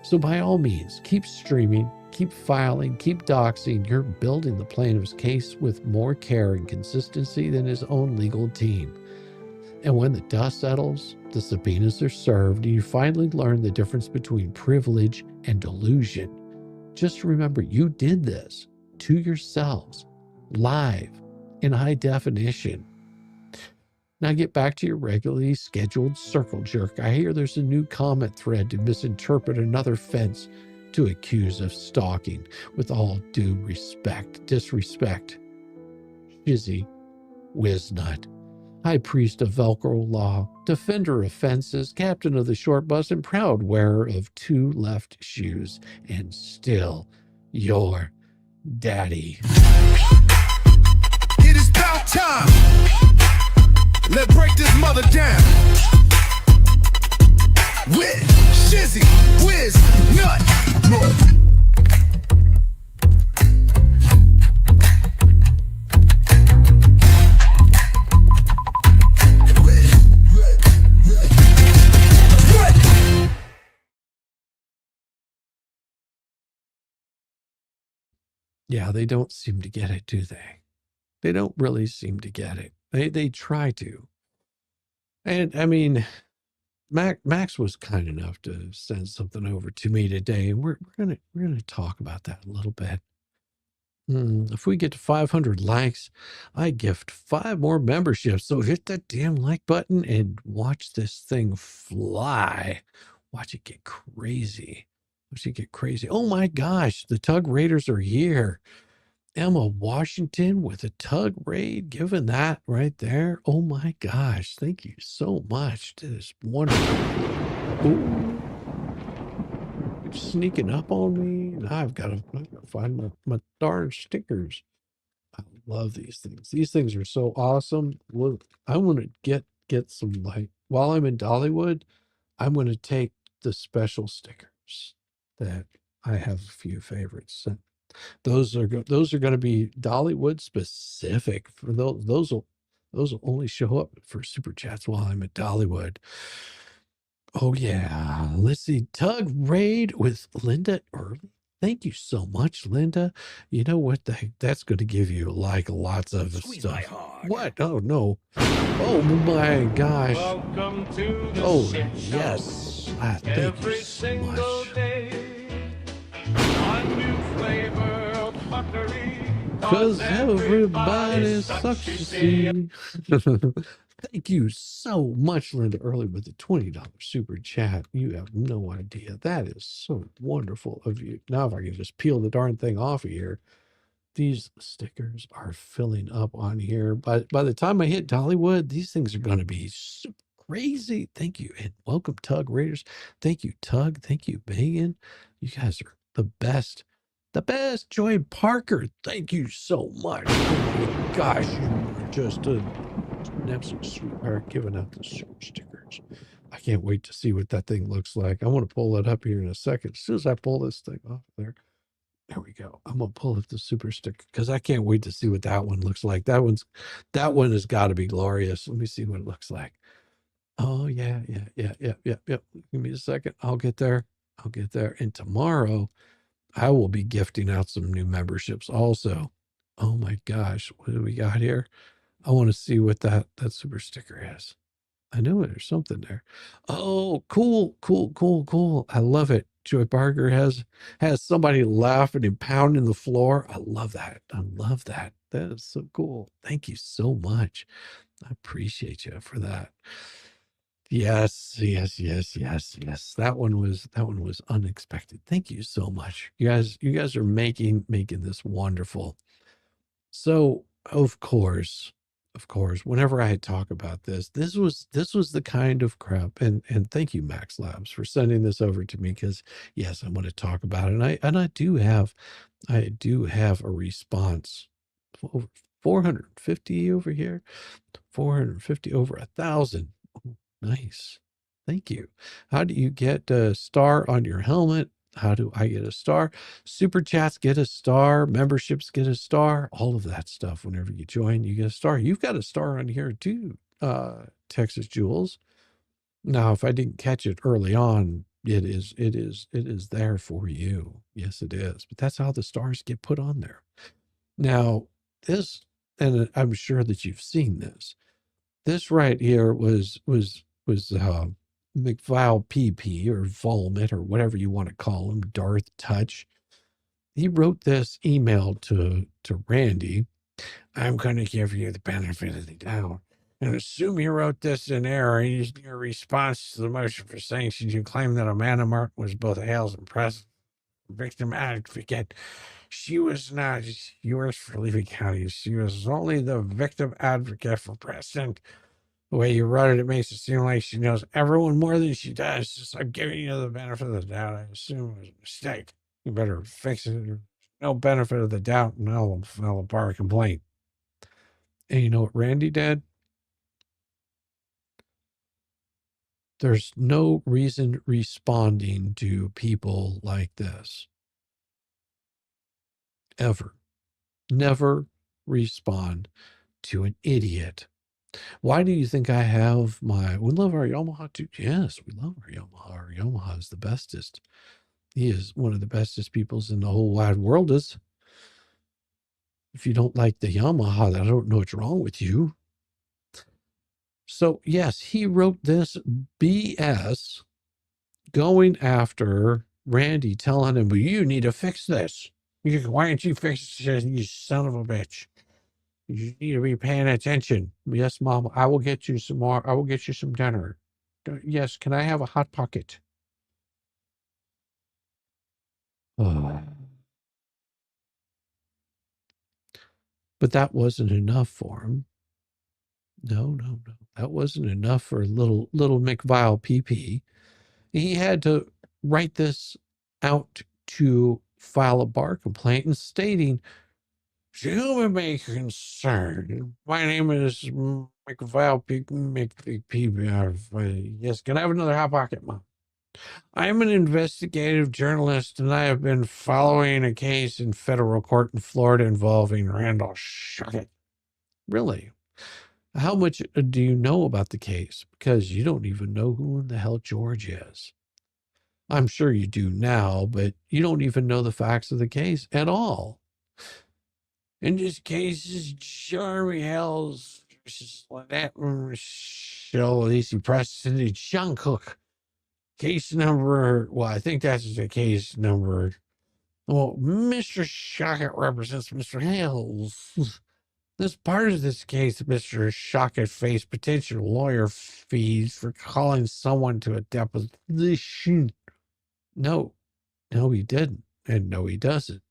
So by all means, keep streaming, keep filing, keep doxing. You're building the plaintiff's case with more care and consistency than his own legal team. And when the dust settles, the subpoenas are served, and you finally learn the difference between privilege and delusion. Just remember, you did this to yourselves, live, in high definition. Now get back to your regularly scheduled circle jerk. I hear there's a new comment thread to misinterpret another fence to accuse of stalking. With all due disrespect. Keszey, Wiznut, High Priest of Velcro Law, Defender of Fences, Captain of the Short Bus, and proud wearer of 2 left shoes, and still your daddy. It is about time. Let's break this mother down. With Shizzy, Wiz, Nut. Yeah, they don't seem to get it, do they? They don't really seem to get it. They try to. And I mean, Max was kind enough to send something over to me today, and we're gonna talk about that a little bit. If we get to 500 likes, I gift 5 more memberships. So hit that damn like button and watch this thing fly. Watch it get crazy. Watch it get crazy. Oh my gosh, the Tug Raiders are here. Emma Washington with a tug raid, given that right there. Oh my gosh, thank you so much. That is wonderful. Ooh. It's sneaking up on me. Now I've got to find my darn stickers. I love these things. These things are so awesome. Look, I want to get some, like, while I'm in Dollywood, I'm going to take the special stickers that I have a few favorites. And those are going to be Dollywood specific. For those will only show up for super chats while I'm at Dollywood. Oh yeah, let's see. Tug raid with Linda Early. Thank you so much, Linda. You know what the heck? That's going to give you like lots of Squeeze my stuff. heart. What? Oh, no. Oh, my gosh. Welcome to the Oh, shit show. yes. Thank you Every so single much. day, a new flavor of fuckery. Because everybody sucks, you see. Thank you so much, Linda, early with the $20 super chat. You have no idea. That is so wonderful of you. Now, if I can just peel the darn thing off of here. These stickers are filling up on here. But by the time I hit Dollywood, these things are going to be super crazy. Thank you. And welcome, Tug Raiders. Thank you, Tug. Thank you, Megan. You guys are the best. The best. Joy Parker. Thank you so much. Oh my gosh. You are just an absolute sweetheart giving out the super stickers. I can't wait to see what that thing looks like. I want to pull it up here in a second. As soon as I pull this thing off there. There we go. I'm gonna pull up the super sticker because I can't wait to see what that one looks like. That one has got to be glorious. Let me see what it looks like. Oh yeah. Give me a second. I'll get there. And tomorrow I will be gifting out some new memberships also. Oh my gosh, what do we got here? I want to see what that super sticker is. I know there's something there. Oh, cool. I love it. Joy Parker has somebody laughing and pounding the floor. I love that. That is so cool. Thank you so much. I appreciate you for that. Yes. That one was unexpected. Thank you so much. You guys are making this wonderful. So, of course, whenever I talk about this was the kind of crap, and thank you, Max Labs, for sending this over to me, because yes, I want to talk about it, and I do have a response. Over 450 over here, 450 over 1,000. Oh, nice. Thank you. How do you get a star on your helmet? How do I get a star? Super chats get a star. Memberships get a star. All of that stuff. Whenever you join, you get a star. You've got a star on here too, Texas Jules. Now, if I didn't catch it early on, it is there for you. Yes, it is. But that's how the stars get put on there. Now, this, and I'm sure that you've seen this. This right here was McVile PP or Vomit or whatever you want to call him, Darth Touch. He wrote this email to Randy. I'm going to give you the benefit of the doubt and assume you wrote this in error. In your response to the motion for sanctions, you claim that Amanda Martin was both Hales and Preston victim advocate. She was not yours for Levy County. She was only the victim advocate for Preston. The way you wrote it, it makes it seem like she knows everyone more than she does. So I'm giving you the benefit of the doubt. I assume it was a mistake. You better fix it. No benefit of the doubt, and I'll file a bar complaint. And you know what Randy did? There's no reason responding to people like this. Ever. Never respond to an idiot. Why do you think I have we love our Yamaha too? Yes, we love our Yamaha. Our Yamaha is the bestest. He is one of the bestest peoples in the whole wide world. If you don't like the Yamaha, I don't know what's wrong with you. So yes, he wrote this BS going after Randy, telling him, well, you need to fix this. Why aren't you fixing it, you son of a bitch? You need to be paying attention. Yes, Mom, I will get you some more. I will get you some dinner. Yes, can I have a Hot Pocket? Oh. But that wasn't enough for him. No. That wasn't enough for little McVile PP. He had to write this out to file a bar complaint and stating, to whom it may concern, my name is McVile PP. Yes, can I have another Hot Pocket, Mom? I'm an investigative journalist, and I have been following a case in federal court in Florida involving Randall Shuckett. Really? How much do you know about the case? Because you don't even know who in the hell George is. I'm sure you do now, but you don't even know the facts of the case at all. In this case, is Jeremy Hales versus Lacey Preston and Sean Cook. Case number, well, I think that's the case number. Well, Mr. Shockett represents Mr. Hales. This part of this case, Mr. Shockett faced potential lawyer fees for calling someone to a deposition. No, he didn't. And no, he doesn't.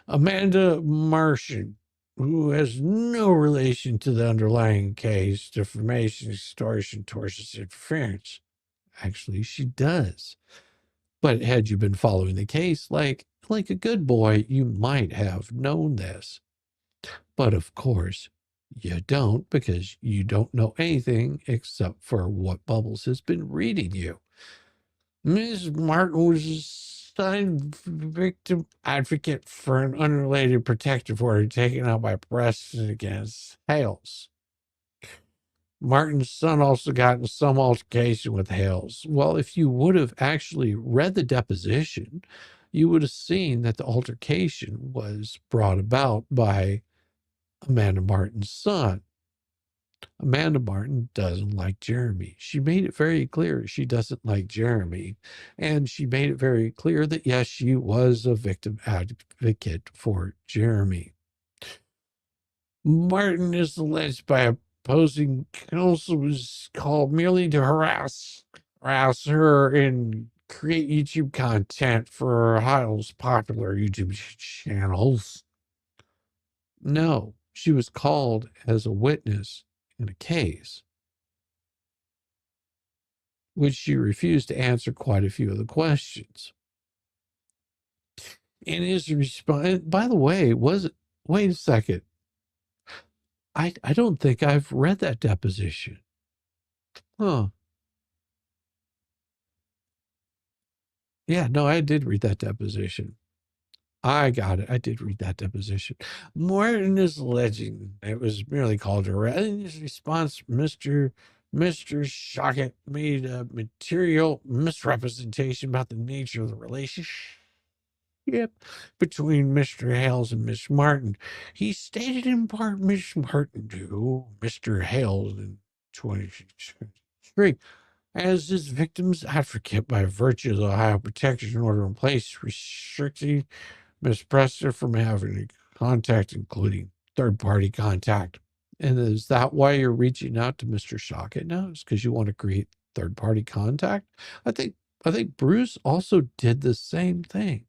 Amanda Martian, who has no relation to the underlying case, defamation, extortion, tortious interference. Actually, she does. But had you been following the case like a good boy, you might have known this. But of course, you don't, because you don't know anything except for what Bubbles has been reading you. Ms. Martin was assigned victim advocate for an unrelated protective order taken out by Preston against Hales. Martin's son also got in some altercation with Hales. Well, if you would have actually read the deposition, you would have seen that the altercation was brought about by Amanda Martin's son. Amanda Martin doesn't like Jeremy. She made it very clear she doesn't like Jeremy. And she made it very clear that, yes, she was a victim advocate for Jeremy. Martin is alleged by opposing counsel was called merely to harass her and create YouTube content for Hale's popular YouTube channels. No, she was called as a witness in a case, which she refused to answer quite a few of the questions. In his response, by the way, wait a second. I don't think I've read that deposition. Huh. Yeah, no, I did read that deposition. I got it. I did read that deposition. Martin is alleging it was merely called a in his response, Mr. Shockett made a material misrepresentation about the nature of the relationship between Mr. Hales and Miss Martin. He stated in part Miss Martin to Mr. Hales in 2023 as his victim's advocate by virtue of the Ohio Protection Order in place, restricting Miss Preston from having contact, including third-party contact. And is that why you're reaching out to Mr. Shockett now? Is because you want to create third-party contact? I think Bruce also did the same thing.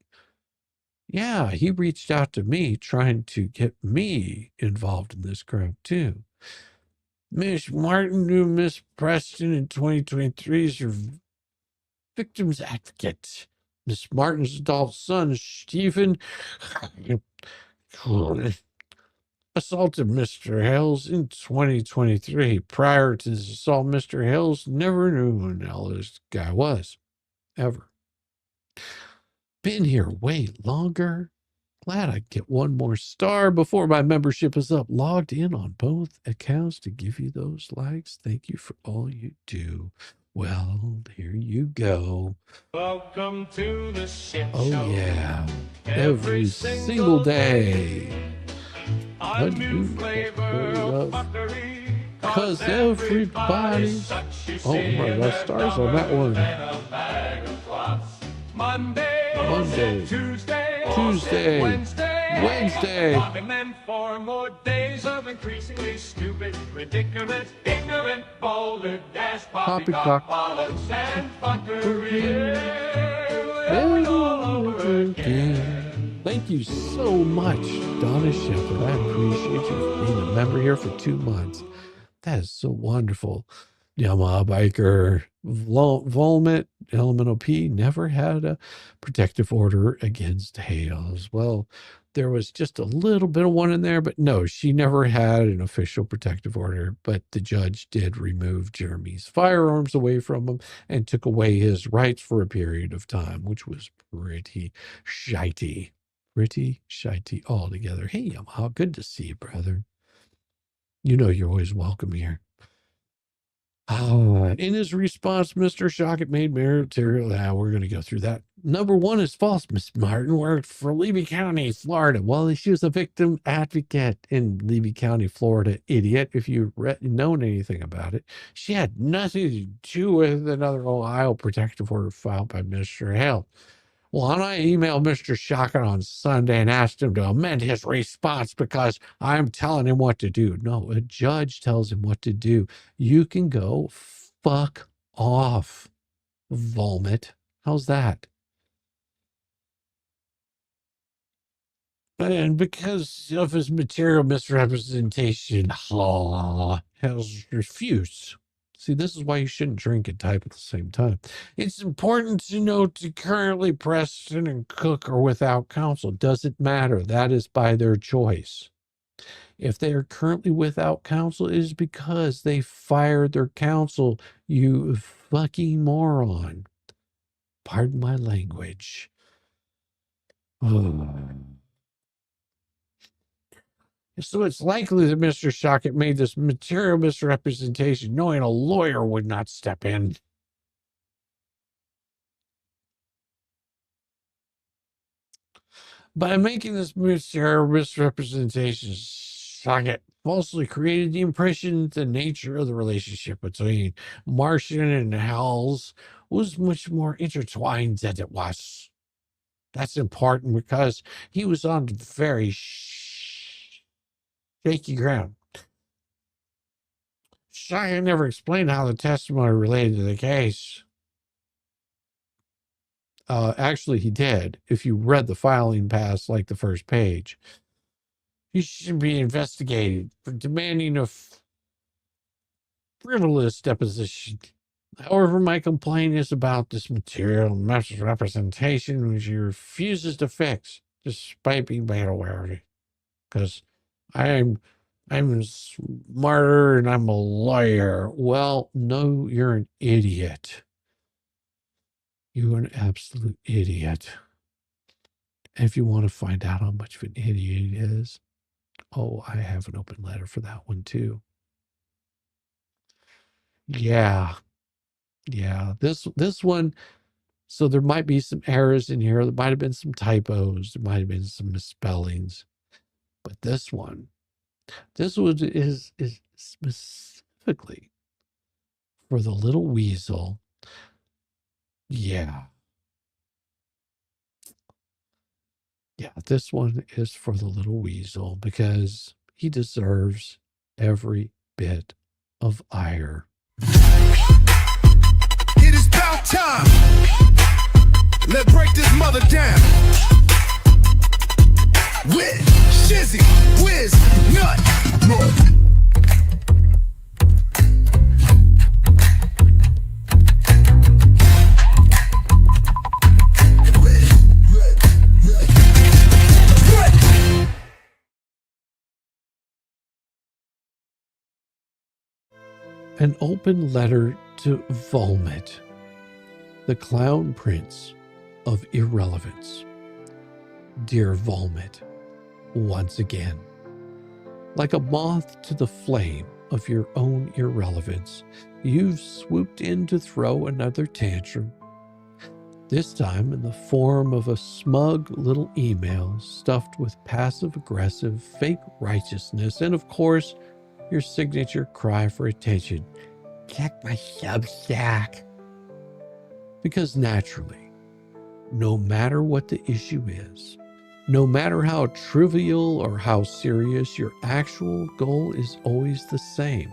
Yeah, he reached out to me trying to get me involved in this crime too. Miss Martin knew Miss Preston in 2023 as her victim's advocate. Miss Martin's adult son, Stephen, assaulted Mr. Hales in 2023. Prior to this assault, Mr. Hales never knew who the hell this guy was, ever. Been here way longer. Glad I get one more star before my membership is up. Logged in on both accounts to give you those likes. Thank you for all you do. Well, here you go. Welcome to the shit Oh, show. yeah. Every single day. A new flavor of fuckery. Because everybody's... Oh, my God, stars on that one. Monday, Tuesday, Wednesday. And then 4 more days of increasingly stupid, ridiculous, ignorant, boulder, dash, poppycock, bollocks, and fuckery. All over again. Thank you so much, Donna Shepherd. I appreciate you for being a member here for 2 months. That is so wonderful. Yamaha Biker Volmet Element OP never had a protective order against Hales. Well, there was just a little bit of one in there, but no, she never had an official protective order. But the judge did remove Jeremy's firearms away from him and took away his rights for a period of time, which was pretty shitey. Pretty shitey altogether. Hey, Yamaha, good to see you, brother. You know you're always welcome here. In his response, Mr. Shockett made material. We're going to go through that. Number one is false. Miss Martin worked for Levy County, Florida. Well, she was a victim advocate in Levy County, Florida. Idiot. If you've known anything about it, she had nothing to do with another Ohio protective order filed by Mr. Hales. Well, and I emailed Mr. Shockett on Sunday and asked him to amend his response because I'm telling him what to do. No, a judge tells him what to do. You can go fuck off, vomit. How's that? And because of his material misrepresentation, has refused. See, this is why you shouldn't drink and type at the same time. It's important to note that currently Preston and Cook are without counsel. Doesn't matter. That is by their choice. If they are currently without counsel, it is because they fired their counsel, you fucking moron. Pardon my language. So it's likely that Mr. Shockett made this material misrepresentation knowing a lawyer would not step in. By making this material misrepresentation, Shockett falsely created the impression that the nature of the relationship between Martian and Hales was much more intertwined than it was. That's important because he was on very shaky ground. Shockett never explained how the testimony related to the case. Actually, he did. If you read the filing past, like the first page, he should be investigated for demanding a frivolous deposition. However, my complaint is about this material misrepresentation, which he refuses to fix, despite being made aware of it. Because I'm smarter and I'm a lawyer. Well, no, you're an idiot. You're an absolute idiot. And if you want to find out how much of an idiot he is, oh, I have an open letter for that one too. Yeah. This one, so there might be some errors in here. There might have been some typos. There might have been some misspellings. But this one is specifically for the little weasel. Yeah, this one is for the little weasel because he deserves every bit of ire. It is about time. Let's break this mother down. With Shizzy, Whiz, Nut. An open letter to Vomit, the clown prince of irrelevance. Dear Vomit, once again, like a moth to the flame of your own irrelevance, you've swooped in to throw another tantrum. This time in the form of a smug little email stuffed with passive-aggressive fake righteousness and, of course, your signature cry for attention. Check my Substack. Because naturally, no matter what the issue is, no matter how trivial or how serious, your actual goal is always the same: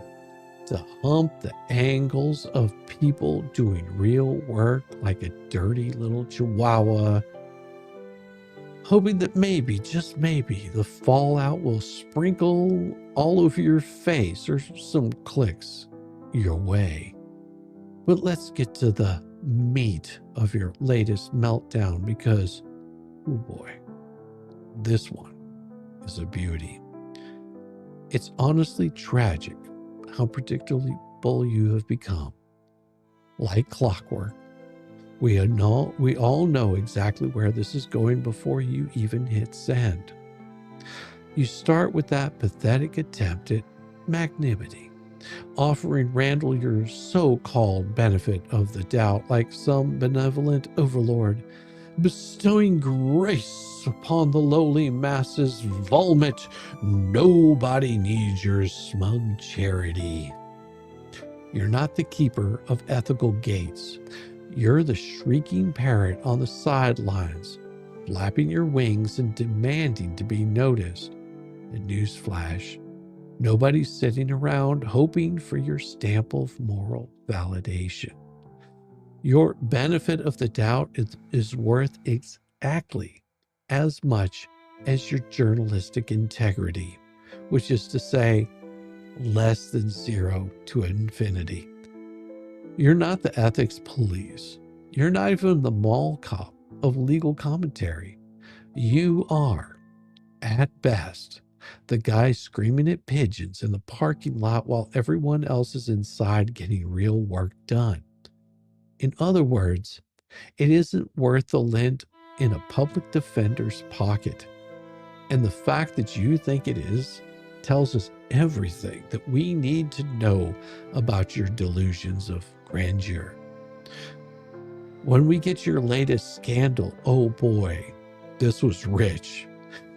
to hump the angles of people doing real work like a dirty little chihuahua, hoping that maybe, just maybe, the fallout will sprinkle all over your face or some clicks your way. But let's get to the meat of your latest meltdown because, oh boy, this one is a beauty. It's honestly tragic how predictable you have become. Like clockwork, we all know exactly where this is going before you even hit send. You start with that pathetic attempt at magnanimity, offering Randall your so-called benefit of the doubt like some benevolent overlord, bestowing grace upon the lowly masses. Vomit, nobody needs your smug charity. You're not the keeper of ethical gates. You're the shrieking parrot on the sidelines, flapping your wings and demanding to be noticed. And newsflash, nobody's sitting around hoping for your stamp of moral validation. Your benefit of the doubt is worth exactly as much as your journalistic integrity, which is to say, less than 0 to infinity. You're not the ethics police. You're not even the mall cop of legal commentary. You are, at best, the guy screaming at pigeons in the parking lot while everyone else is inside getting real work done. In other words, it isn't worth the lint in a public defender's pocket. And the fact that you think it is tells us everything that we need to know about your delusions of grandeur. When we get your latest scandal, oh boy, this was rich.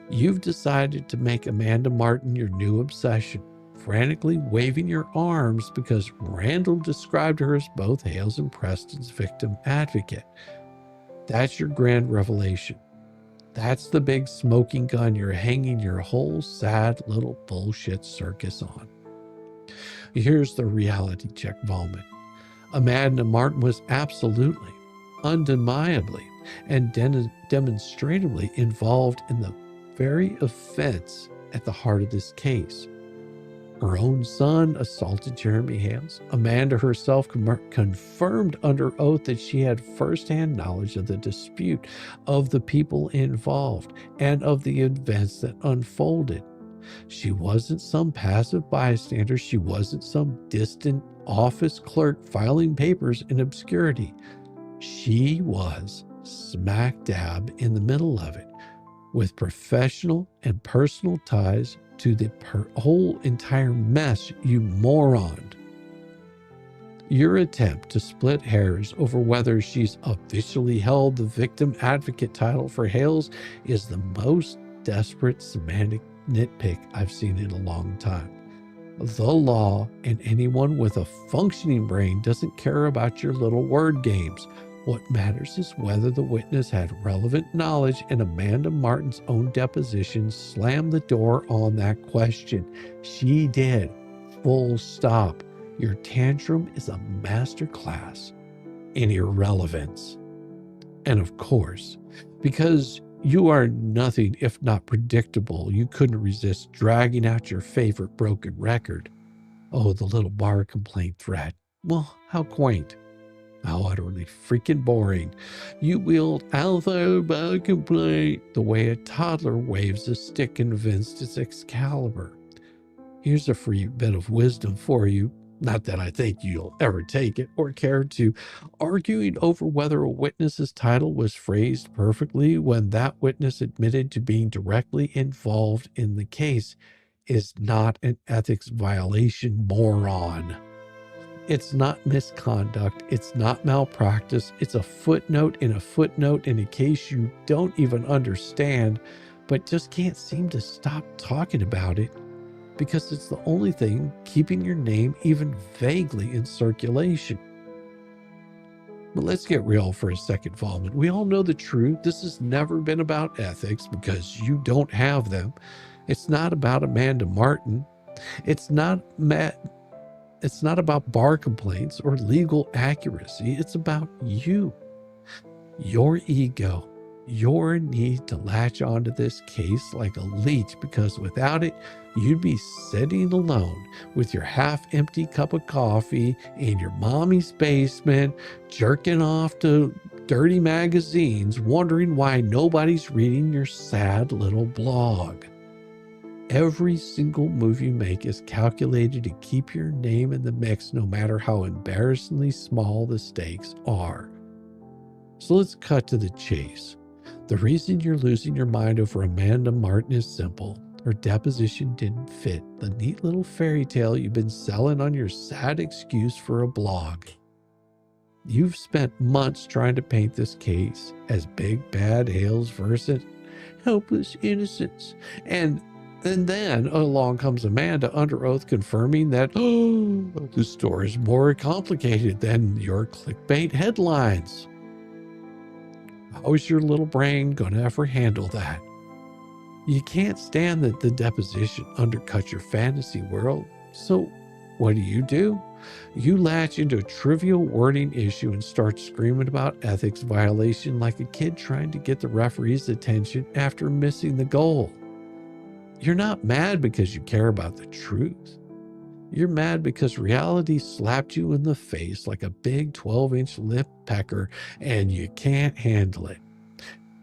You've decided to make Amanda Martin your new obsession, frantically waving your arms because Randall described her as both Hales and Preston's victim advocate. That's your grand revelation. That's the big smoking gun you're hanging your whole sad little bullshit circus on. Here's the reality check moment. Amanda Martin was absolutely, undeniably, and demonstratively involved in the very offense at the heart of this case. Her own son assaulted Jeremy Hales. Amanda herself confirmed under oath that she had firsthand knowledge of the dispute, of the people involved, and of the events that unfolded. She wasn't some passive bystander. She wasn't some distant office clerk filing papers in obscurity. She was smack dab in the middle of it, with professional and personal ties to the whole entire mess, you moron. Your attempt to split hairs over whether she's officially held the victim advocate title for Hales is the most desperate semantic nitpick I've seen in a long time. The law and anyone with a functioning brain doesn't care about your little word games. What matters is whether the witness had relevant knowledge, and Amanda Martin's own deposition slammed the door on that question. She did. Full stop. Your tantrum is a masterclass in irrelevance. And of course, because you are nothing if not predictable, you couldn't resist dragging out your favorite broken record. Oh, the little bar complaint thread. Well, how quaint. How utterly freaking boring. You wield alpha bar complaint the way a toddler waves a stick convinced it's Excalibur. Here's a free bit of wisdom for you. Not that I think you'll ever take it or care to. Arguing over whether a witness's title was phrased perfectly when that witness admitted to being directly involved in the case is not an ethics violation, moron. It's not misconduct. It's not malpractice. It's a footnote in a case you don't even understand, but just can't seem to stop talking about it because it's the only thing keeping your name even vaguely in circulation. But let's get real for a second, Volman. We all know the truth. This has never been about ethics because you don't have them. It's not about Amanda Martin. It's not about bar complaints or legal accuracy. It's about you, your ego, your need to latch onto this case like a leech, because without it, you'd be sitting alone with your half-empty cup of coffee in your mommy's basement, jerking off to dirty magazines, wondering why nobody's reading your sad little blog. Every single move you make is calculated to keep your name in the mix, no matter how embarrassingly small the stakes are. So let's cut to the chase. The reason you're losing your mind over Amanda Martin is simple. Her deposition didn't fit the neat little fairy tale you've been selling on your sad excuse for a blog. You've spent months trying to paint this case as Big Bad Hales versus helpless innocence. And then along comes Amanda under oath confirming that the story is more complicated than your clickbait headlines. How is your little brain going to ever handle that? You can't stand that the deposition undercuts your fantasy world. So what do? You latch into a trivial wording issue and start screaming about ethics violation like a kid trying to get the referee's attention after missing the goal. You're not mad because you care about the truth. You're mad because reality slapped you in the face like a big 12-inch lip pecker and you can't handle it.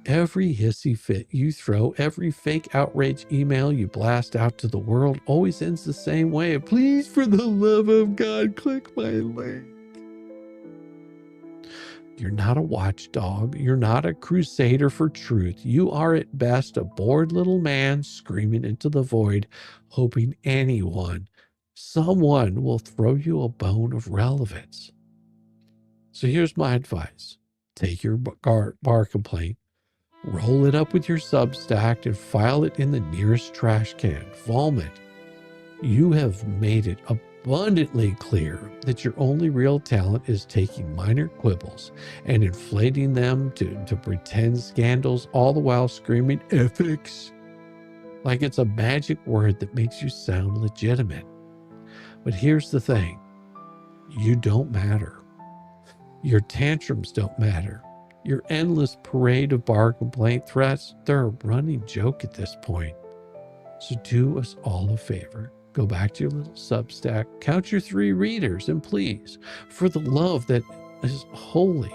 Every hissy fit you throw, every fake outrage email you blast out to the world always ends the same way. Please, for the love of God, click my link. You're not a watchdog. You're not a crusader for truth. You are at best a bored little man screaming into the void, hoping someone will throw you a bone of relevance. So here's my advice. Take your bar complaint, roll it up with your Substack, and file it in the nearest trash can. Vomit. You have made it abundantly clear that your only real talent is taking minor quibbles and inflating them to pretend scandals, all the while screaming ethics like it's a magic word that makes you sound legitimate. But here's the thing. You don't matter. Your tantrums don't matter. Your endless parade of bar complaint threats, they're a running joke at this point. So do us all a favor. Go back to your little Substack, count your 3 readers, and please, for the love that is holy,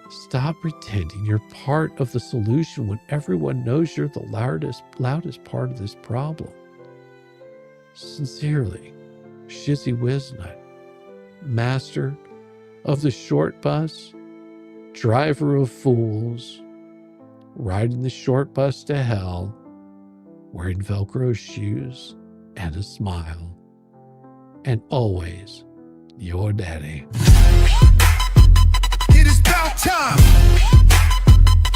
stop pretending you're part of the solution when everyone knows you're the loudest part of this problem. Sincerely, Shizzy Wiznut, master of the short bus, driver of fools, riding the short bus to hell, wearing Velcro shoes and a smile, and always your daddy. It is about time.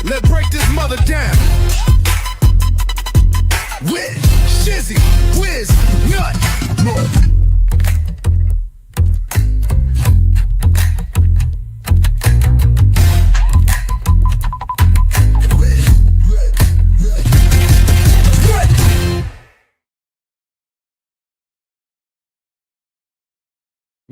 Let's break this mother down. With Shizzy Wiznut.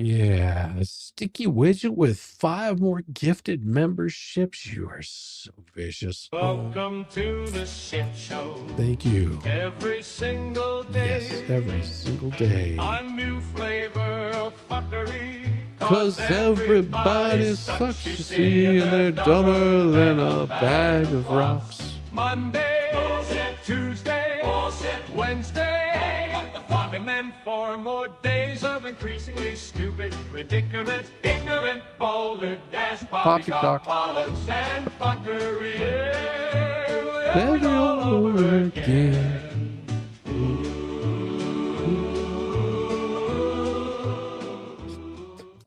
Yeah, a sticky widget with 5 more gifted memberships. You are so vicious. Welcome to the shit show. Thank you. Every single day. Yes, every single day. A new flavor of fuckery. 'Cause everybody sucks, you see, and they're dumber than a bag of rocks. Monday, bullshit. Tuesday, bullshit. Wednesday, and then 4 more days of increasingly stupid, ridiculous, ignorant, balderdash, poppycock politics and fuckery. Never all over again.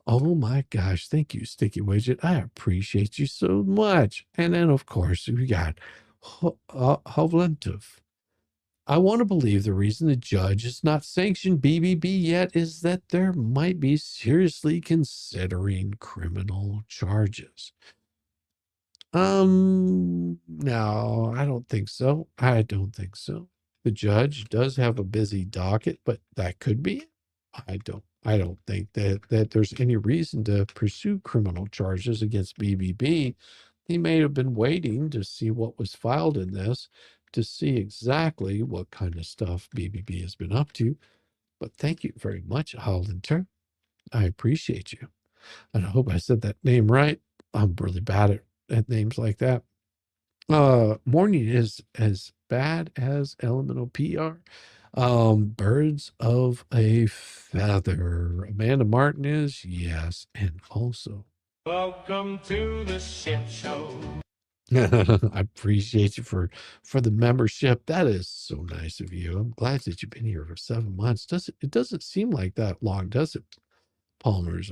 Oh my gosh, thank you, Sticky Widget. I appreciate you so much. And then, of course, we got Hovlentov. I want to believe the reason the judge has not sanctioned BBB yet is that there might be seriously considering criminal charges. No, I don't think so. The judge does have a busy docket, but that could be it. I don't think that there's any reason to pursue criminal charges against BBB. He may have been waiting to see what was filed in this, to see exactly what kind of stuff BBB has been up to. But thank you very much, Hollander. I appreciate you. And I hope I said that name right. I'm really bad at names like that. Morning is as bad as elemental PR. Birds of a feather. Amanda Martin is, yes, and also. Welcome to the shit show. I appreciate you for the membership. That is so nice of you. I'm glad that you've been here for 7 months. It doesn't seem like that long, does it? Palmer's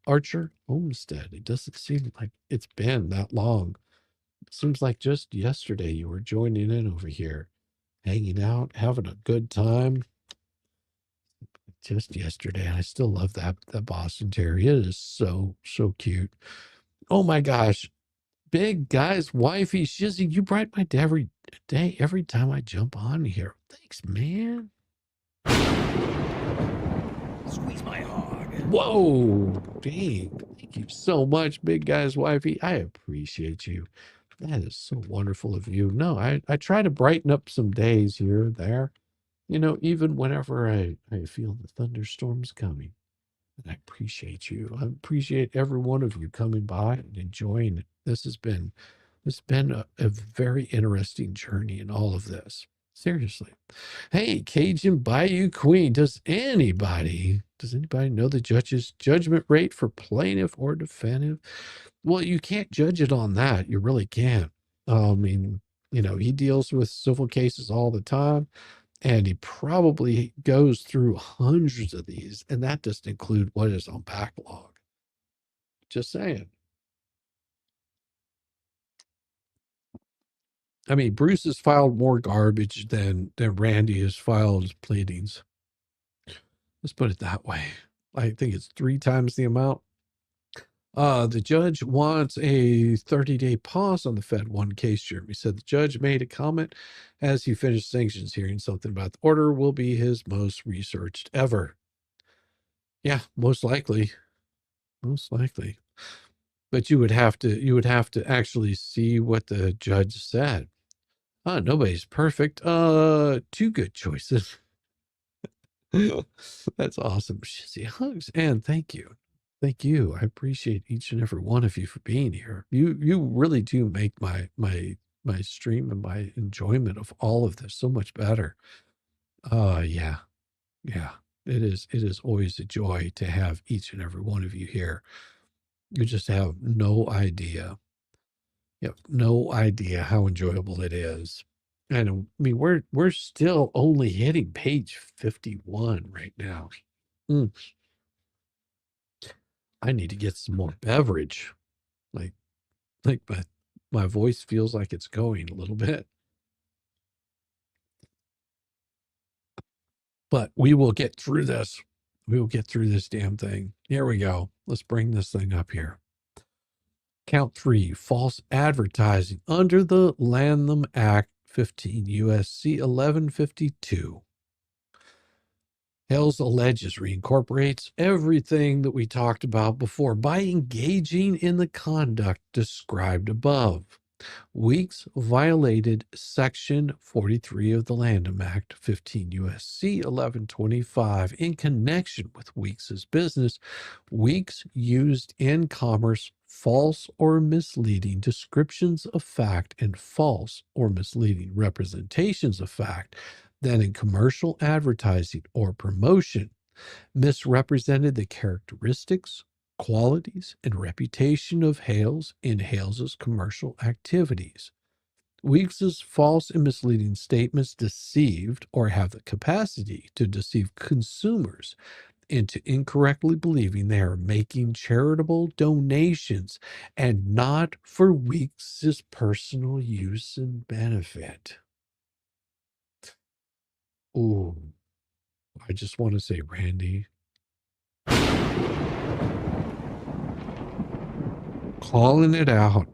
Archer Homestead. It doesn't seem like it's been that long. It seems like just yesterday you were joining in over here, hanging out, having a good time. Just yesterday. I still love that Boston Terrier. It is so cute. Oh my gosh. Big guy's wifey, Shizzy, you brighten my day every time I jump on here. Thanks, man. Squeeze my hog. Whoa, dang. Thank you so much, big guy's wifey. I appreciate you. That is so wonderful of you. No, I try to brighten up some days here and there. You know, even whenever I feel the thunderstorms coming. And I appreciate you. I appreciate every one of you coming by and enjoying it. This has been a very interesting journey in all of this. Seriously. Hey, Cajun Bayou Queen, does anybody know the judge's judgment rate for plaintiff or defendant? Well, you can't judge it on that. You really can't. I mean, you know, he deals with civil cases all the time. And he probably goes through hundreds of these, and that doesn't include what is on backlog. Just saying. I mean, Bruce has filed more garbage than Randy has filed pleadings. Let's put it that way. I think it's 3 times the amount. The judge wants a 30-day pause on the Fed 1 case. Jeremy said the judge made a comment as he finished sanctions hearing. Something about the order will be his most researched ever. Yeah, most likely. Most likely. But you would have to actually see what the judge said. Nobody's perfect. 2 good choices. That's awesome. Shizzy hugs and thank you. Thank you. I appreciate each and every one of you for being here. You really do make my stream and my enjoyment of all of this so much better. Yeah. It is always a joy to have each and every one of you here. You just have no idea. You have no idea how enjoyable it is. And I mean, we're still only hitting page 51 right now. I need to get some more beverage. Like my voice feels like it's going a little bit. But we will get through this. We will get through this damn thing. Here we go. Let's bring this thing up here. Count 3, false advertising under the Lanham Act 15 USC 1152. Hales alleges reincorporates everything that we talked about before by engaging in the conduct described above. Weeks violated Section 43 of the Lanham Act 15 USC 1125 in connection with Weeks's business. Weeks used in commerce false or misleading descriptions of fact and false or misleading representations of fact that in commercial advertising or promotion misrepresented the characteristics, qualities, and reputation of Hales in Hales's commercial activities. Weeks's false and misleading statements deceived or have the capacity to deceive consumers into incorrectly believing they are making charitable donations and not for Weeks's personal use and benefit. Ooh, I just want to say, Randy, calling it out.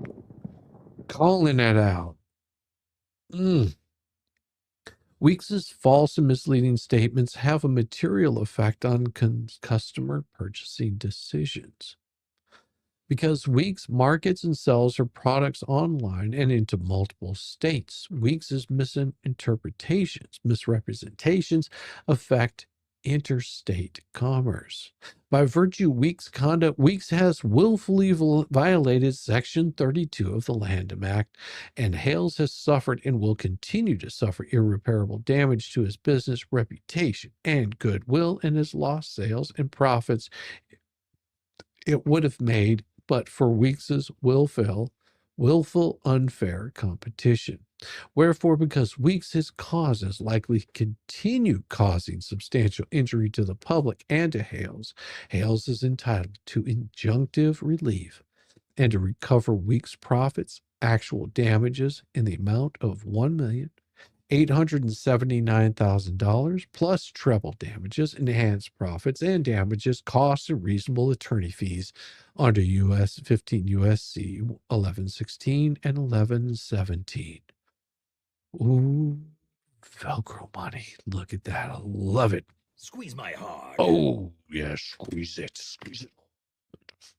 Weeks's false and misleading statements have a material effect on customer purchasing decisions. Because Weeks markets and sells her products online and into multiple states, Weeks's misrepresentations affect interstate commerce. By virtue of Weeks' conduct, Weeks has willfully violated Section 32 of the Lanham Act, and Hales has suffered and will continue to suffer irreparable damage to his business reputation and goodwill, and has lost sales and profits it would have made but for Weeks's willful willful unfair competition. Wherefore, because Weeks' cause is likely to continue causing substantial injury to the public and to Hales, Hales is entitled to injunctive relief and to recover Weeks' profits, actual damages in the amount of $1,879,000 plus treble damages, enhanced profits, and damages, costs, and reasonable attorney fees under U.S. 15 U.S.C. 1116 and 1117. Ooh, Velcro money. Look at that. I love it. Squeeze my hard. Oh, yes. Squeeze it. Squeeze it.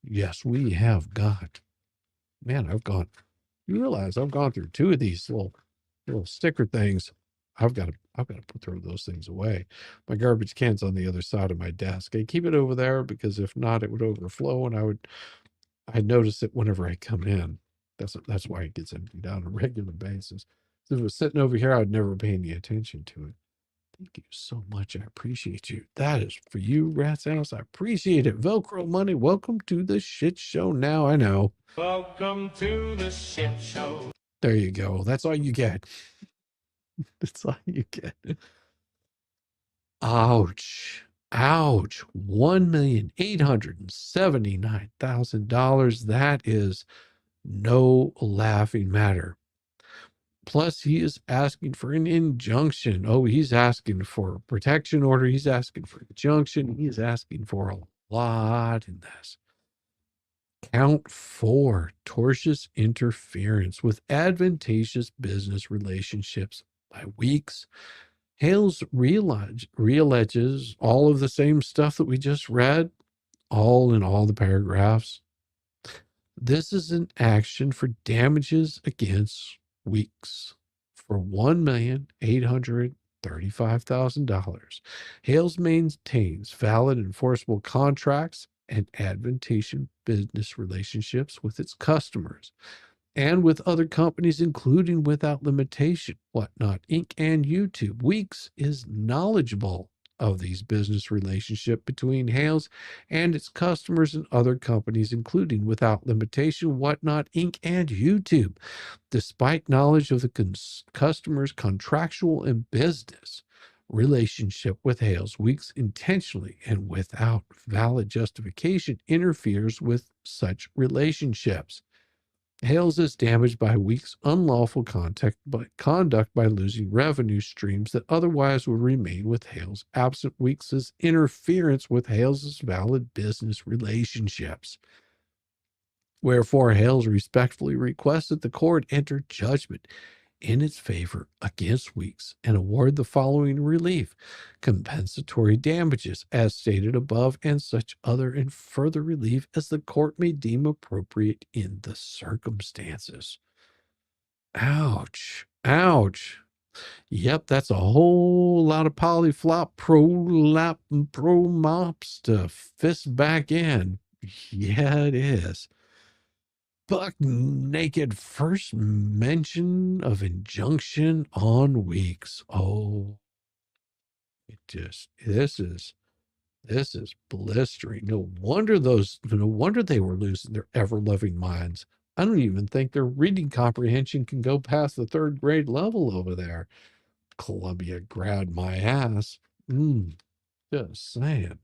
Yes, we have got. Man, you realize I've gone through two of these little sticker things. I've got to throw those things away. My garbage can's on the other side of my desk. I keep it over there because if not, it would overflow, and I'd notice it whenever I come in. That's why it gets emptied out on a regular basis. If it was sitting over here, I'd never pay any attention to it. Thank you so much. I appreciate you. That is for you, Rat's House. I appreciate it. Velcro money. Welcome to the shit show. Now I know. Welcome to the shit show. There you go. That's all you get. That's all you get. Ouch. Ouch. $1,879,000. That is no laughing matter. Plus, he is asking for an injunction. Oh, he's asking for a protection order. He's asking for injunction. He is asking for a lot in this. Count 4, tortious interference with advantageous business relationships by Weeks. Hales realleges all of the same stuff that we just read, all in all the paragraphs. This is an action for damages against Weeks for $1,835,000. Hales maintains valid enforceable contracts and advantageous business relationships with its customers and with other companies, including Without Limitation, Whatnot Inc., and YouTube. Weeks is knowledgeable of these business relationship between Hales and its customers and other companies, including Without Limitation, Whatnot Inc., and YouTube. Despite knowledge of the customer's contractual and business relationship with Hales, Weeks intentionally and without valid justification interferes with such relationships. Hales is damaged by Weeks' unlawful conduct by losing revenue streams that otherwise would remain with Hales, absent Weeks' interference with Hales' valid business relationships. Wherefore, Hales respectfully requests that the court enter judgment in its favor against Weeks and award the following relief: compensatory damages as stated above, and such other and further relief as the court may deem appropriate in the circumstances. Ouch. Ouch. Yep, that's a whole lot of polyflop pro mops to fist back in. Yeah, it is. Buck naked first mention of injunction on Weeks. Oh, this is blistering. No wonder they were losing their ever-loving minds. I don't even think their reading comprehension can go past the 3rd grade level over there. Columbia grad my ass. Just saying.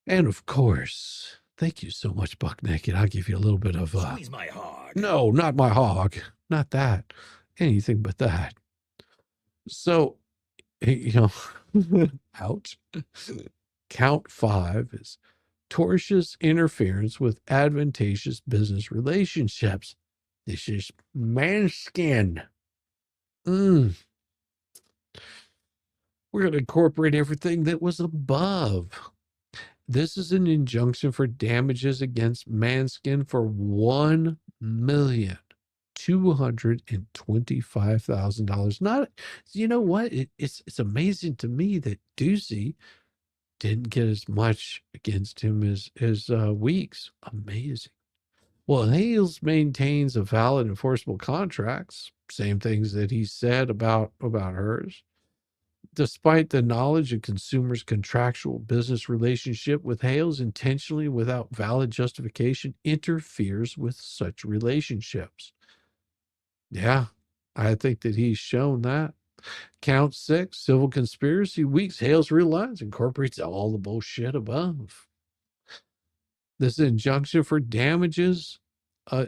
And of course, thank you so much, Buck Naked. I'll give you a little bit of Squeeze my hog. No, not my hog. Not that. Anything but that. So, ouch. Count 5 is tortious interference with advantageous business relationships. This is Matzkin. We're going to incorporate everything that was above. This is an injunction for damages against Matzkin for $1,225,000. Not, you know what? It's amazing to me that Ducey didn't get as much against him as Weeks. Amazing. Well, Hales maintains a valid enforceable contracts. Same things that he said about hers. Despite the knowledge of consumers' contractual business relationship with Hales, intentionally without valid justification interferes with such relationships. Yeah, I think that he's shown that. Count 6, civil conspiracy. Weeks Hales realized incorporates all the bullshit above. This injunction for damages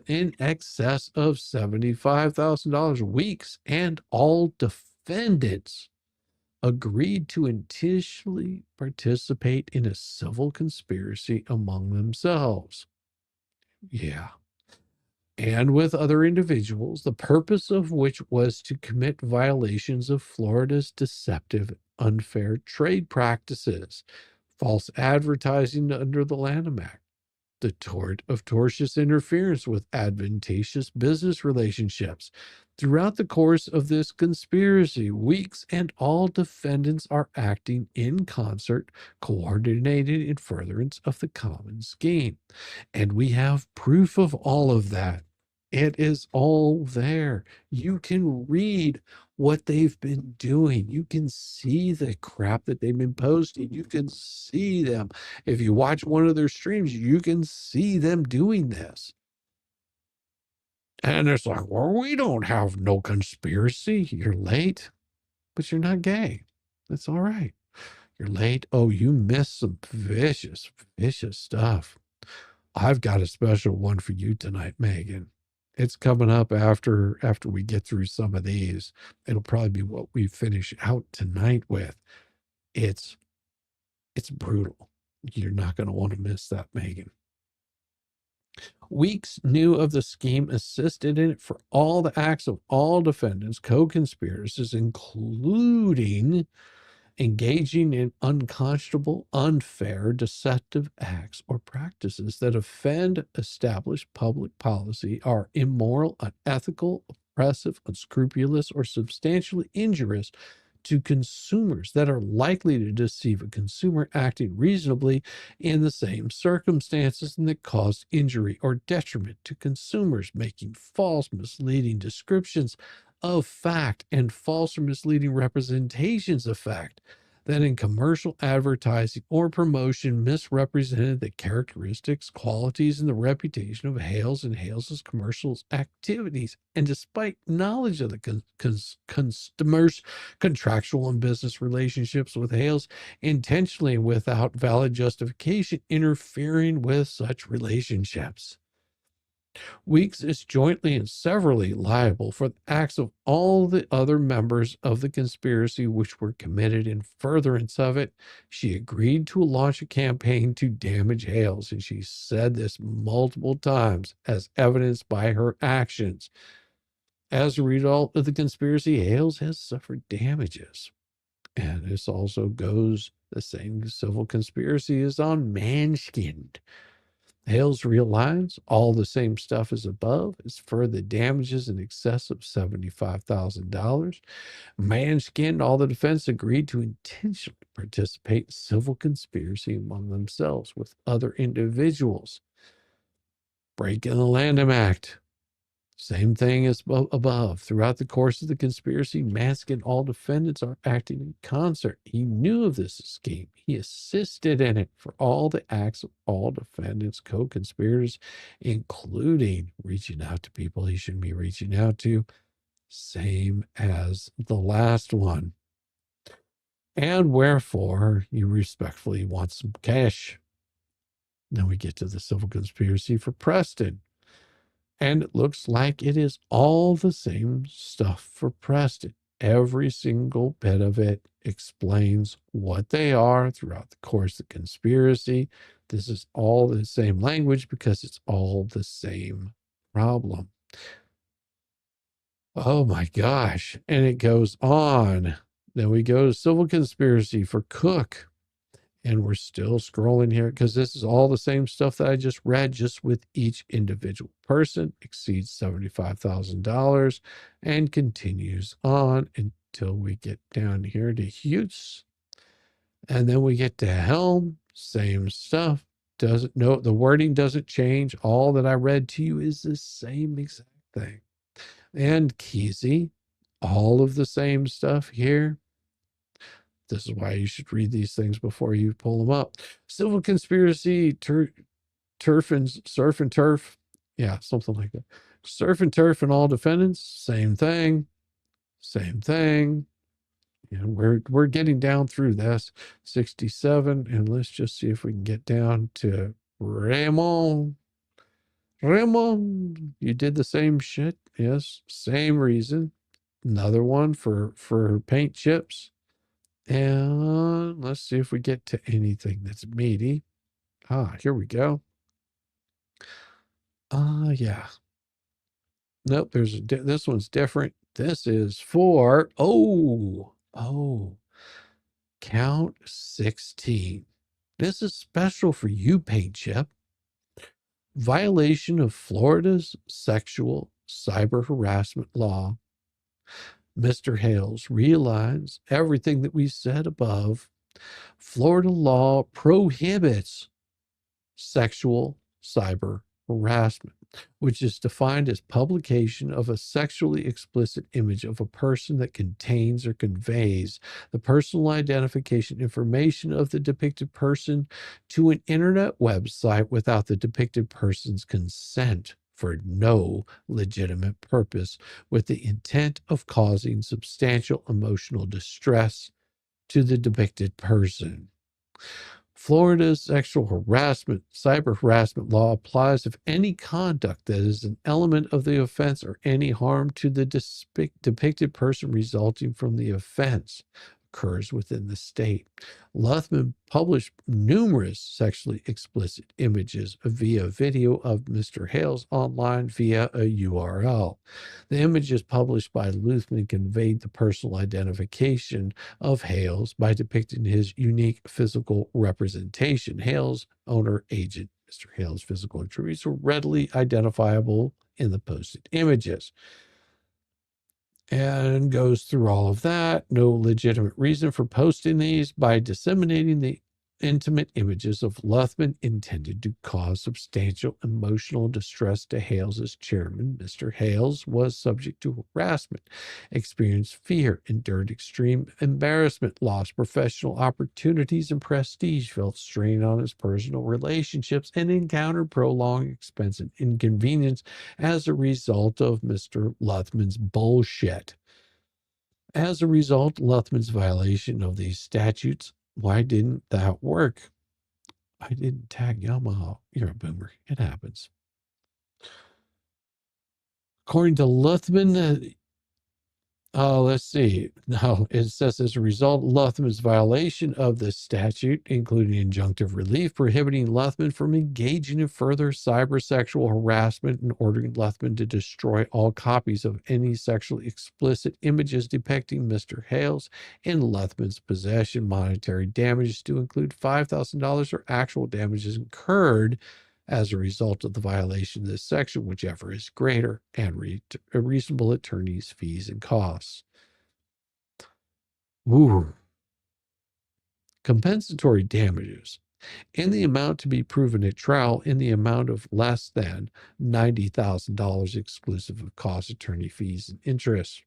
in excess of $75,000. Weeks and all defendants agreed to intentionally participate in a civil conspiracy among themselves. Yeah. And with other individuals, the purpose of which was to commit violations of Florida's deceptive, unfair trade practices, false advertising under the Lanham Act, the tort of tortious interference with advantageous business relationships. Throughout the course of this conspiracy, Weeks and all defendants are acting in concert, coordinated in furtherance of the common scheme. And we have proof of all of that. It is all there. You can read what they've been doing. You can see the crap that they've been posting. You can see them. If you watch one of their streams, you can see them doing this. And it's like, well, we don't have no conspiracy. You're late, but you're not gay. That's all right. You're late. Oh, you missed some vicious, vicious stuff. I've got a special one for you tonight, Megan. It's coming up after we get through some of these. It'll probably be what we finish out tonight with. It's brutal. You're not going to want to miss that, Megan. Weeks knew of the scheme, assisted in it for all the acts of all defendants, co-conspirators, including engaging in unconscionable, unfair, deceptive acts or practices that offend established public policy, are immoral, unethical, oppressive, unscrupulous, or substantially injurious to consumers, that are likely to deceive a consumer acting reasonably in the same circumstances, and that cause injury or detriment to consumers, making false, misleading descriptions of fact and false or misleading representations of fact, that in commercial advertising or promotion misrepresented the characteristics, qualities, and the reputation of Hales and Hales's commercial activities. And despite knowledge of the customers' contractual and business relationships with Hales, intentionally without valid justification interfering with such relationships. Weeks is jointly and severally liable for the acts of all the other members of the conspiracy which were committed in furtherance of it. She agreed to launch a campaign to damage Hales, and she said this multiple times, as evidenced by her actions. As a result of the conspiracy, Hales has suffered damages. And this also goes, the same civil conspiracy is on Matzkin. Hales realized all the same stuff as above is for the damages in excess of $75,000. Matzkin, all the defense agreed to intentionally participate in civil conspiracy among themselves with other individuals. Breaking the Lanham Act. Same thing as above. Throughout the course of the conspiracy, Matzkin, all defendants are acting in concert. He knew of this scheme. He assisted in it for all the acts of all defendants, co-conspirators, including reaching out to people he shouldn't be reaching out to. Same as the last one. And wherefore, you respectfully want some cash. Then we get to the civil conspiracy for Preston. And it looks like it is all the same stuff for Preston. Every single bit of it explains what they are throughout the course of the conspiracy. This is all the same language because it's all the same problem. Oh my gosh. And it goes on. Then we go to civil conspiracy for Cook. And we're still scrolling here because this is all the same stuff that I just read, just with each individual person, exceeds $75,000 and continues on until we get down here to Hughes. And then we get to Helm, same stuff. The wording doesn't change. All that I read to you is the same exact thing. And Keszey, all of the same stuff here. This is why you should read these things before you pull them up. Civil conspiracy, turf and surf and turf. Yeah, something like that. Surf and turf and all defendants, same thing. Same thing. And we're getting down through this. 67. And let's just see if we can get down to Raymond. Raymond, you did the same shit. Yes, same reason. Another one for paint chips. And let's see if we get to anything that's meaty. Here we go. Yeah. Nope, this one's different. This is for, count 16. This is special for you, Paint Chip. Violation of Florida's sexual cyber harassment law. Mr. Hales, realize everything that we said above. Florida law prohibits sexual cyber harassment, which is defined as publication of a sexually explicit image of a person that contains or conveys the personal identification information of the depicted person to an internet website without the depicted person's consent for no legitimate purpose, with the intent of causing substantial emotional distress to the depicted person. Florida's sexual harassment, cyber harassment law applies if any conduct that is an element of the offense or any harm to the depicted person resulting from the offense occurs within the state. Luthmann published numerous sexually explicit images via video of Mr. Hales online via a URL. The images published by Luthmann conveyed the personal identification of Hales by depicting his unique physical representation. Hales, owner, agent, Mr. Hales' physical attributes were readily identifiable in the posted images. And goes through all of that. No legitimate reason for posting these. By disseminating the intimate images of Luthmann intended to cause substantial emotional distress to Hales' chairman. Mr. Hales was subject to harassment, experienced fear, endured extreme embarrassment, lost professional opportunities and prestige, felt strain on his personal relationships, and encountered prolonged expense and inconvenience as a result of Mr. Luthmann's bullshit. As a result, Luthmann's violation of these statutes. Why didn't that work? I didn't tag Yamaha. You're a boomer. It happens. According to Luthmann, let's see. No, it says as a result, Luthmann's violation of this statute, including injunctive relief, prohibiting Luthmann from engaging in further cybersexual harassment and ordering Luthmann to destroy all copies of any sexually explicit images depicting Mr. Hales in Luthmann's possession. Monetary damages to include $5,000 or actual damages incurred as a result of the violation of this section, whichever is greater, and reasonable attorney's fees and costs. Ooh. Compensatory damages in the amount to be proven at trial in the amount of less than $90,000 exclusive of costs, attorney fees, and interest.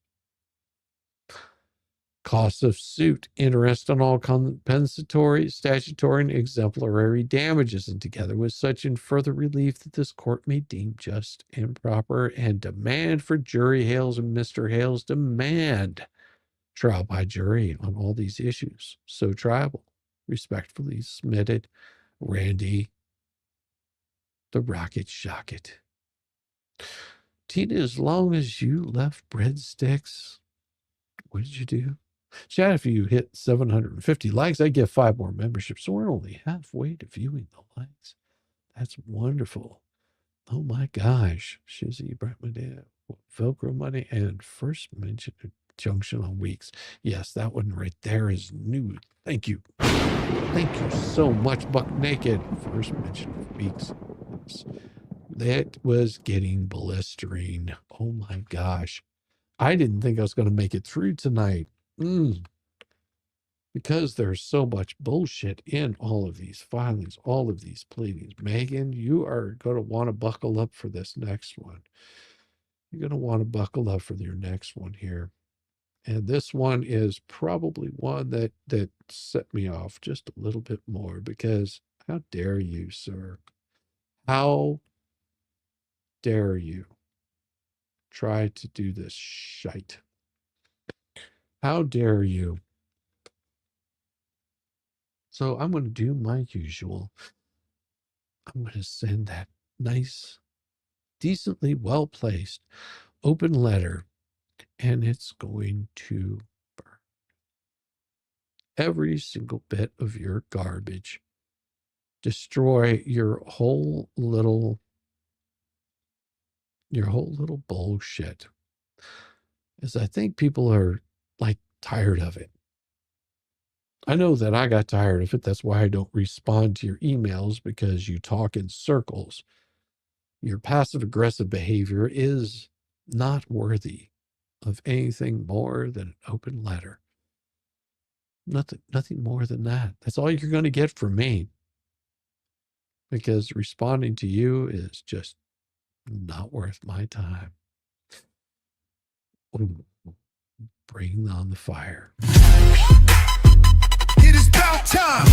Costs of suit, interest on all compensatory, statutory, and exemplary damages, and together with such and further relief that this court may deem just and proper, and demand for jury Hales and Mr. Hales demand trial by jury on all these issues. So triable. Respectfully submitted, Randy the Rocket Shocket. Tina, as long as you left breadsticks, what did you do? Chat, if you hit 750 likes, I get 5 more memberships. So we're only halfway to viewing the likes. That's wonderful. Oh my gosh. Shizzy, you brought my dad. Velcro money and first mention junction on weeks. Yes, that one right there is new. Thank you. Thank you so much, Buck Naked. First mention of weeks. That was getting blistering. Oh my gosh. I didn't think I was going to make it through tonight. Because there's so much bullshit in all of these filings, all of these pleadings. Megan, you are going to want to buckle up for this next one. You're going to want to buckle up for your next one here. And this one is probably one that set me off just a little bit more, because how dare you, sir? How dare you try to do this shite? How dare you? So I'm going to do my usual. I'm going to send that nice, decently well-placed open letter, and it's going to burn every single bit of your garbage, destroy your whole little bullshit, as I think people are like tired of it. I know that I got tired of it. That's why I don't respond to your emails, because you talk in circles. Your passive aggressive behavior is not worthy of anything more than an open letter. Nothing more than that. That's all you're going to get from me, because responding to you is just not worth my time. Ooh, bring on the fire. It is about time.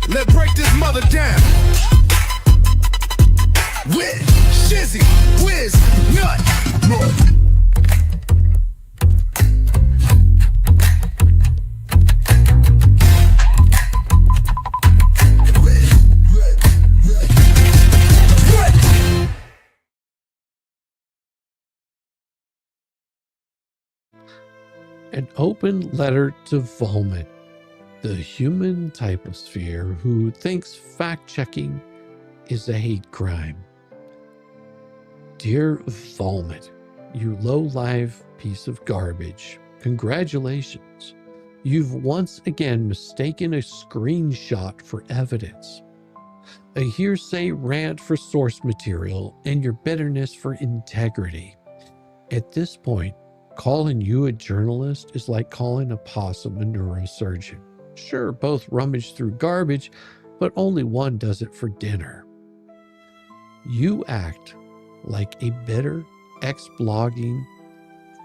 Let's break this mother down. With Shizzy, Whiz, Nut. An open letter to Vomit, the human typosphere who thinks fact-checking is a hate crime. Dear Vomit, you low-life piece of garbage, congratulations. You've once again mistaken a screenshot for evidence, a hearsay rant for source material, and your bitterness for integrity. At this point, calling you a journalist is like calling a possum a neurosurgeon. Sure, both rummage through garbage, but only one does it for dinner. You act like a bitter ex-blogging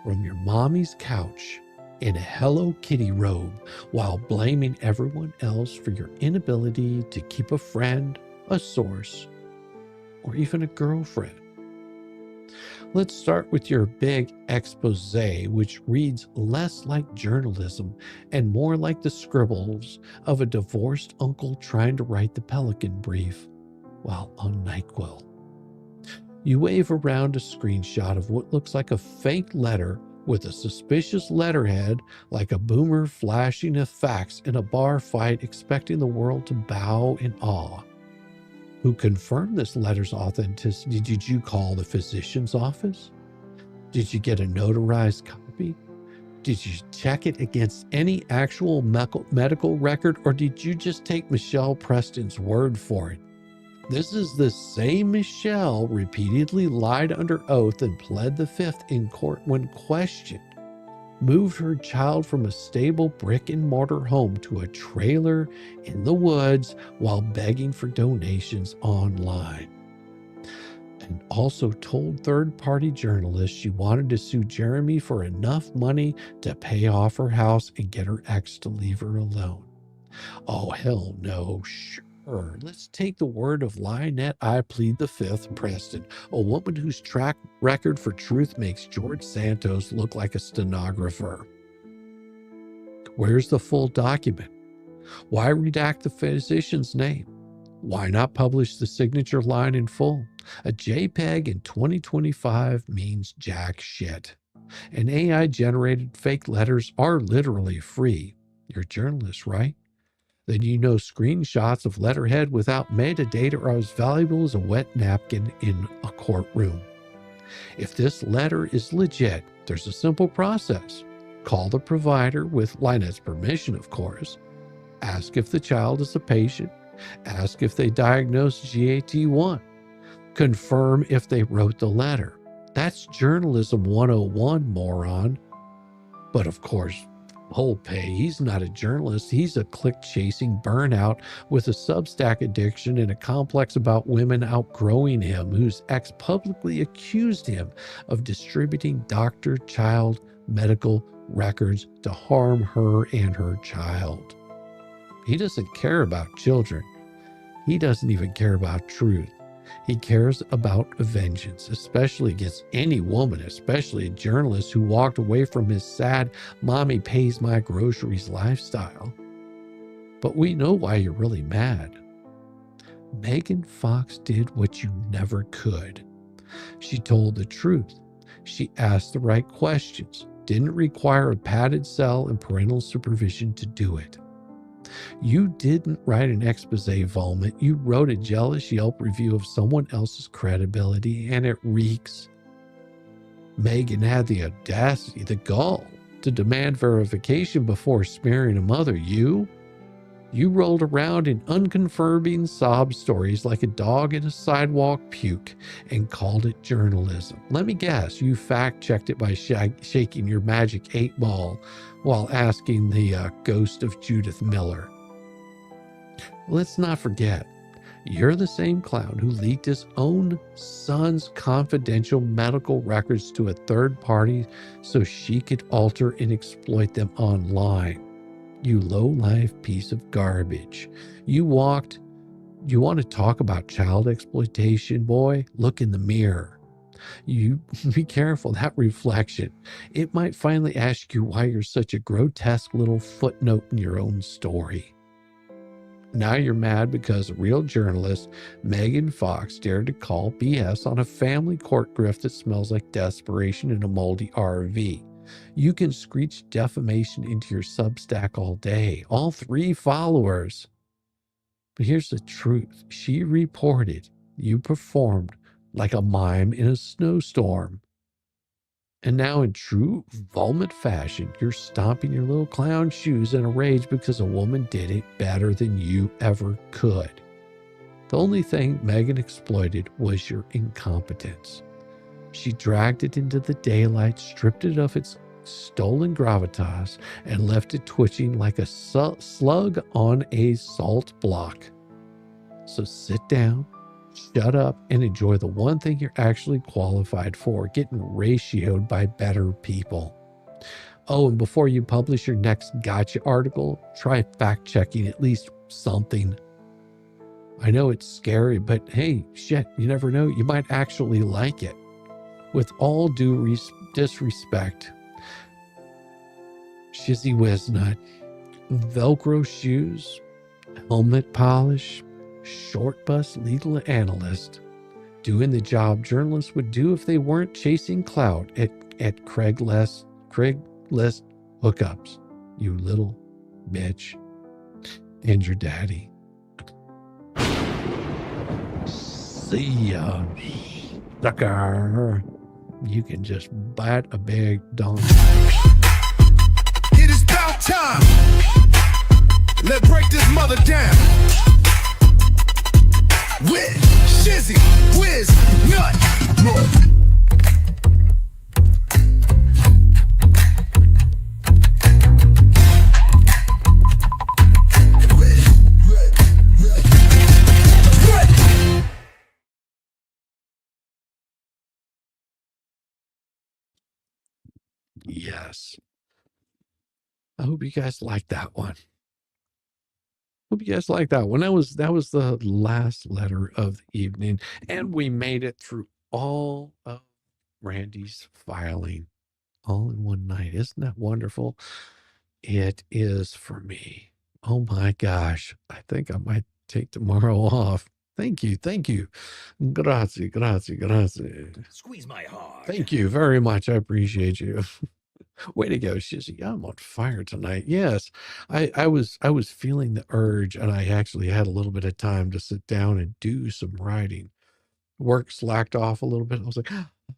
from your mommy's couch in a Hello Kitty robe, while blaming everyone else for your inability to keep a friend, a source, or even a girlfriend. Let's start with your big expose, which reads less like journalism and more like the scribbles of a divorced uncle trying to write the Pelican Brief while on NyQuil. You wave around a screenshot of what looks like a fake letter with a suspicious letterhead, like a boomer flashing a fax in a bar fight, expecting the world to bow in awe. Who confirmed this letter's authenticity? Did you call the physician's office? Did you get a notarized copy? Did you check it against any actual medical record, or did you just take Michelle Preston's word for it? This is the same Michelle repeatedly lied under oath and pled the fifth in court when questioned, moved her child from a stable brick-and-mortar home to a trailer in the woods while begging for donations online, and also told third-party journalists she wanted to sue Jeremy for enough money to pay off her house and get her ex to leave her alone. Oh, hell no, sure. Let's take the word of Lionette I Plead the Fifth Preston, a woman whose track record for truth makes George Santos look like a stenographer. Where's the full document? Why redact the physician's name? Why not publish the signature line in full? A JPEG in 2025 means jack shit. And AI-generated fake letters are literally free. You're a journalist, right? Then you know screenshots of letterhead without metadata are as valuable as a wet napkin in a courtroom. If this letter is legit, there's a simple process. Call the provider with Lynette's permission, of course. Ask if the child is a patient. Ask if they diagnosed GAT1. Confirm if they wrote the letter. That's journalism 101, moron. But of course, Volpe, he's not a journalist. He's a click-chasing burnout with a Substack addiction and a complex about women outgrowing him, whose ex publicly accused him of distributing doctor-child medical records to harm her and her child. He doesn't care about children. He doesn't even care about truth. He cares about vengeance, especially against any woman, especially a journalist who walked away from his sad mommy pays my groceries lifestyle. But we know why you're really mad. Megan Fox did what you never could. She told the truth. She asked the right questions, didn't require a padded cell and parental supervision to do it. You didn't write an expose vomit. You wrote a jealous Yelp review of someone else's credibility, and it reeks. Megan had the audacity, the gall, to demand verification before smearing a mother. You rolled around in unconfirming sob stories like a dog in a sidewalk puke and called it journalism. Let me guess, you fact-checked it by shaking your magic 8-ball while asking the ghost of Judith Miller. Let's not forget, you're the same clown who leaked his own son's confidential medical records to a third party so she could alter and exploit them online. You low-life piece of garbage. You want to talk about child exploitation, boy? Look in the mirror. You be careful, that reflection. It might finally ask you why you're such a grotesque little footnote in your own story. Now you're mad because a real journalist, Megan Fox, dared to call BS on a family court grift that smells like desperation in a moldy RV. You can screech defamation into your Substack all day. All 3 followers. But here's the truth. She reported you performed like a mime in a snowstorm. And now in true vomit fashion, you're stomping your little clown shoes in a rage because a woman did it better than you ever could. The only thing Megan exploited was your incompetence. She dragged it into the daylight, stripped it of its stolen gravitas, and left it twitching like a slug on a salt block. So sit down, shut up, and enjoy the one thing you're actually qualified for, getting ratioed by better people. Oh, and before you publish your next gotcha article, try fact-checking at least something. I know it's scary, but hey, shit, you never know. You might actually like it. With all due disrespect, Shizzy Wiznut, Velcro shoes, helmet polish, short bus legal analyst, doing the job journalists would do if they weren't chasing clout at Craigslist hookups. You little bitch. And your daddy. See ya, sucker. You can just bite a big donkey. It is about time. Let's break this mother down. With Shizzy, Wiz, Nut. Yes. I hope you guys like that one. Hope you guys like that one. That was the last letter of the evening, and we made it through all of Randy's filing all in one night. Isn't that wonderful? It is for me. Oh my gosh. I think I might take tomorrow off. Thank you. Grazie. Squeeze my heart. Thank you very much. I appreciate you. Way to go, Shizzy. I'm on fire tonight. Yes, I was feeling the urge, and I actually had a little bit of time to sit down and do some writing. Work slacked off a little bit. I was like,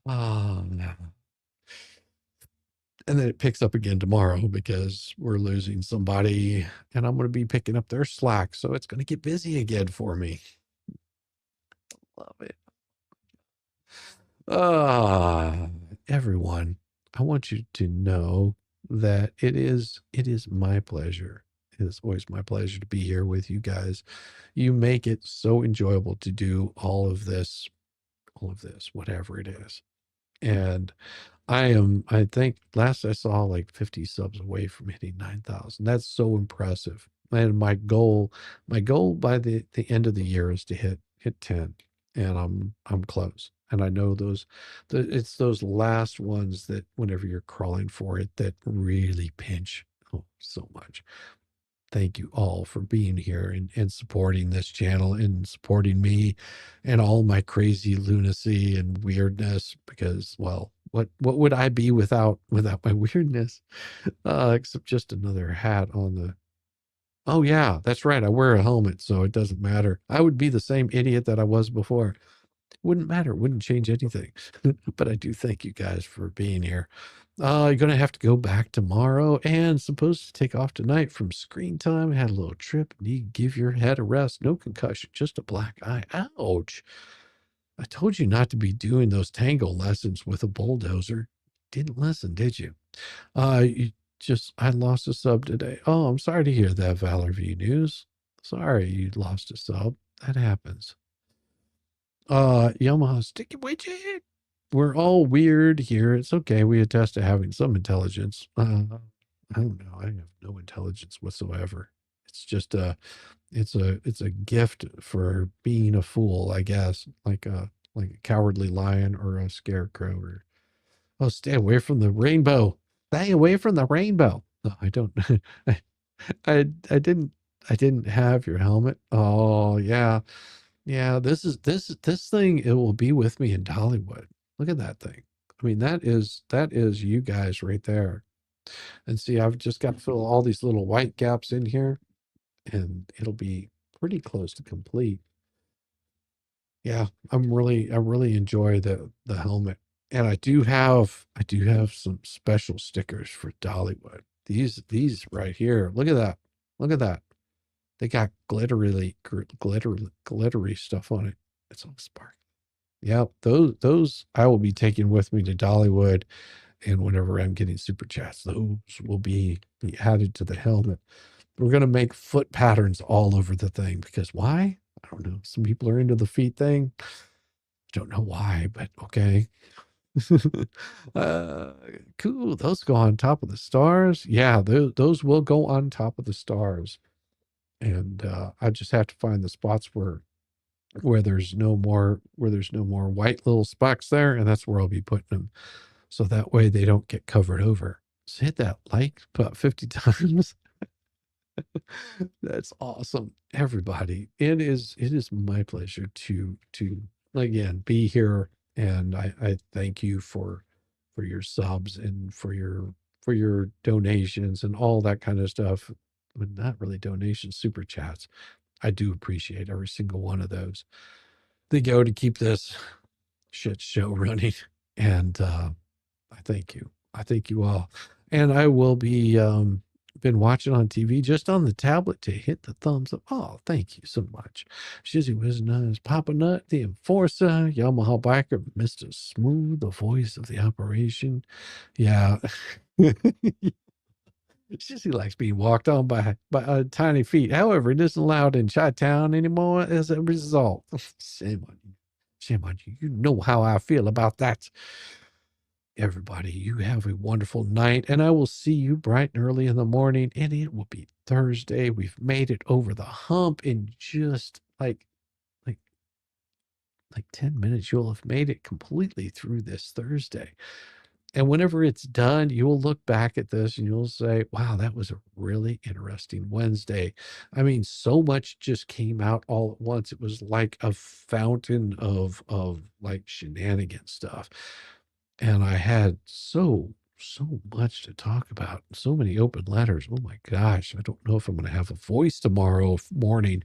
oh, no. And then it picks up again tomorrow because we're losing somebody, and I'm going to be picking up their slack. So it's going to get busy again for me. Love it. Everyone, I want you to know that it is my pleasure. It is always my pleasure to be here with you guys. You make it so enjoyable to do all of this, whatever it is. And I think last I saw like 50 subs away from hitting 9,000. That's so impressive. And my goal by the end of the year is to hit 10, and I'm close. And I know it's those last ones that whenever you're crawling for it that really pinch so much. Thank you all for being here and supporting this channel and supporting me and all my crazy lunacy and weirdness, because, well, what would I be without my weirdness? Except just another hat on the... Oh yeah, that's right. I wear a helmet, so it doesn't matter. I would be the same idiot that I was before. Wouldn't matter. Wouldn't change anything. But I do thank you guys for being here. You're going to have to go back tomorrow and supposed to take off tonight from screen time. Had a little trip. Need to give your head a rest. No concussion, just a black eye. Ouch. I told you not to be doing those tango lessons with a bulldozer. Didn't listen, did you? I lost a sub today. Oh, I'm sorry to hear that, Valor V News. Sorry you lost a sub. That happens. Yamaha sticky widget. We're all weird here. It's okay. We attest to having some intelligence. I don't know. I have no intelligence whatsoever. It's just it's a gift for being a fool, I guess, like a cowardly lion or a scarecrow. Or, oh, stay away from the rainbow. Stay away from the rainbow. No, I don't. I didn't have your helmet. Oh yeah. Yeah, this thing, it will be with me in Dollywood. Look at that thing. I mean, that is you guys right there. And see, I've just got to fill all these little white gaps in here, and it'll be pretty close to complete. Yeah, I really enjoy the helmet. And I do have some special stickers for Dollywood. These right here. Look at that. Look at that. They got glittery stuff on it. It's all sparkly. Yeah, those I will be taking with me to Dollywood, and whenever I'm getting super chats, those will be added to the helmet. We're gonna make foot patterns all over the thing, because why? I don't know. Some people are into the feet thing. I don't know why, but okay. Cool. Those go on top of the stars. Yeah, those will go on top of the stars. And I just have to find the spots where there's no more white little specks there, and that's where I'll be putting them, so that way they don't get covered over. So hit that like about 50 times. That's awesome, everybody. It is my pleasure to again be here, and I thank you for your subs and for your donations and all that kind of stuff. But not really donations, super chats. I do appreciate every single one of those. They go to keep this shit show running. And I thank you. I thank you all. And I will be been watching on TV just on the tablet to hit the thumbs up. Oh, thank you so much. Shizzy Wiznuz, Papa Nut, the Enforcer, Yamaha Biker, Mr. Smooth, the voice of the operation. Yeah. She likes being walked on by tiny feet. However, it isn't allowed in Chi-Town anymore as a result. Shame on you. Shame on you. You know how I feel about that. Everybody, you have a wonderful night, and I will see you bright and early in the morning, and it will be Thursday. We've made it over the hump in just like 10 minutes. You'll have made it completely through this Thursday. And whenever it's done, you will look back at this and you'll say, wow, that was a really interesting Wednesday. I mean, so much just came out all at once. It was like a fountain of like shenanigan stuff. And I had so much to talk about. So many open letters. Oh my gosh. I don't know if I'm going to have a voice tomorrow morning,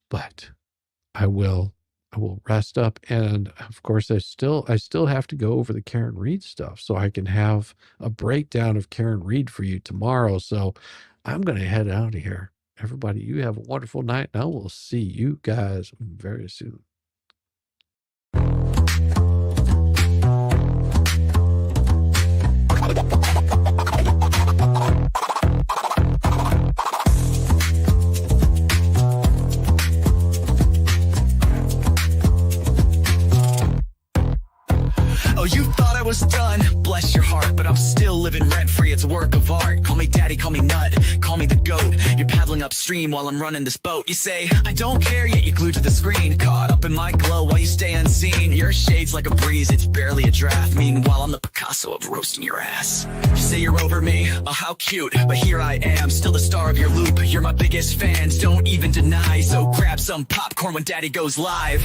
but I will rest up, and of course I still have to go over the Karen Reed stuff, so I can have a breakdown of Karen Reed for you tomorrow. So I'm going to head out of here. Everybody, you have a wonderful night, and I will see you guys very soon. Oh, you thought work of art. Call me daddy, call me nut, call me the goat. You're paddling upstream while I'm running this boat. You say, I don't care, yet you're glued to the screen. Caught up in my glow while you stay unseen. Your shade's like a breeze, it's barely a draft. Meanwhile, I'm the Picasso of roasting your ass. You say you're over me, oh how cute. But here I am, still the star of your loop. You're my biggest fans, don't even deny. So grab some popcorn when daddy goes live.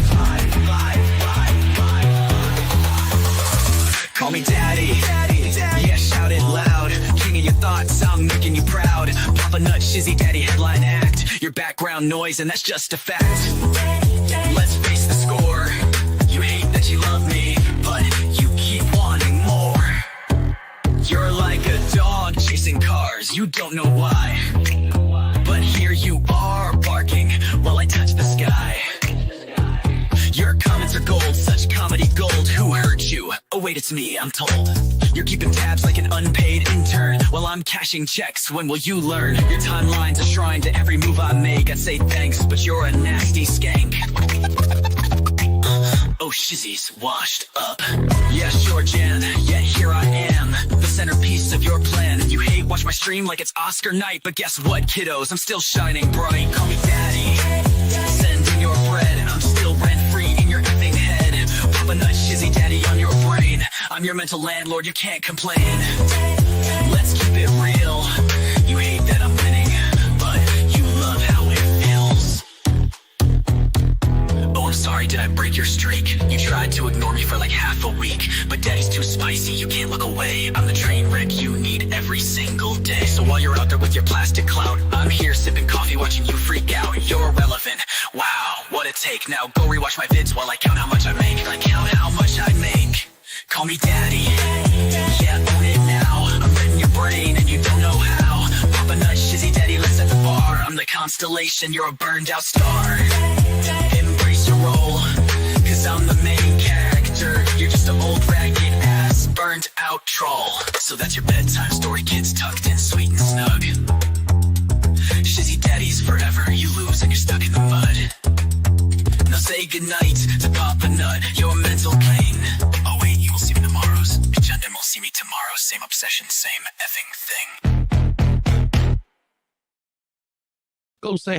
Call me daddy, yeah, shout it loud. King of your thoughts, I'm making you proud. Papa Nut, Shizzy Daddy, headline act. Your background noise, and that's just a fact. Let's face the score. You hate that you love me, but you keep wanting more. You're like a dog chasing cars, you don't know why. But here you are, barking while I touch the sky. Your comments are gold, such comedy gold. Who hurt you? Oh wait, it's me, I'm told. You're keeping tabs like an unpaid intern while I'm cashing checks. When will you learn? Your timeline's a shrine to every move I make. I'd say thanks, but you're a nasty skank. Oh, Shizzy's washed up. Yeah, sure, Jan, yet here I am, the centerpiece of your plan. You hate watch my stream like it's Oscar night, but guess what, kiddos? I'm still shining bright. Call me daddy, sending your bread, and I'm still rent-free in your effing head. Papa Nut, Shizzy Daddy on your brain. I'm your mental landlord, you can't complain. Let's keep it real. You hate that I'm winning, but you love how it feels. Oh, I'm sorry, did I break your streak? You tried to ignore me for like half a week, but daddy's too spicy, you can't look away. I'm the train wreck you need every single day. So while you're out there with your plastic clout, I'm here sipping coffee watching you freak out. You're irrelevant, wow, what a take. Now go rewatch my vids while I count how much I make. I count how much I make. Call me daddy, yeah, own it now. I'm reading your brain and you don't know how. Papa Nut, Shizzy Daddy, let's set the bar. I'm the constellation, you're a burned out star. Embrace your role, cause I'm the main character. You're just an old ragged ass, burned out troll. So that's your bedtime story, kids tucked in sweet and snug. Shizzy Daddy's forever, you lose and you're stuck in the mud. Now say goodnight to Papa Nut, your mental pain. Oh wait, you will see me tomorrow's. Jundin will see me tomorrow, same obsession, same effing thing. Go say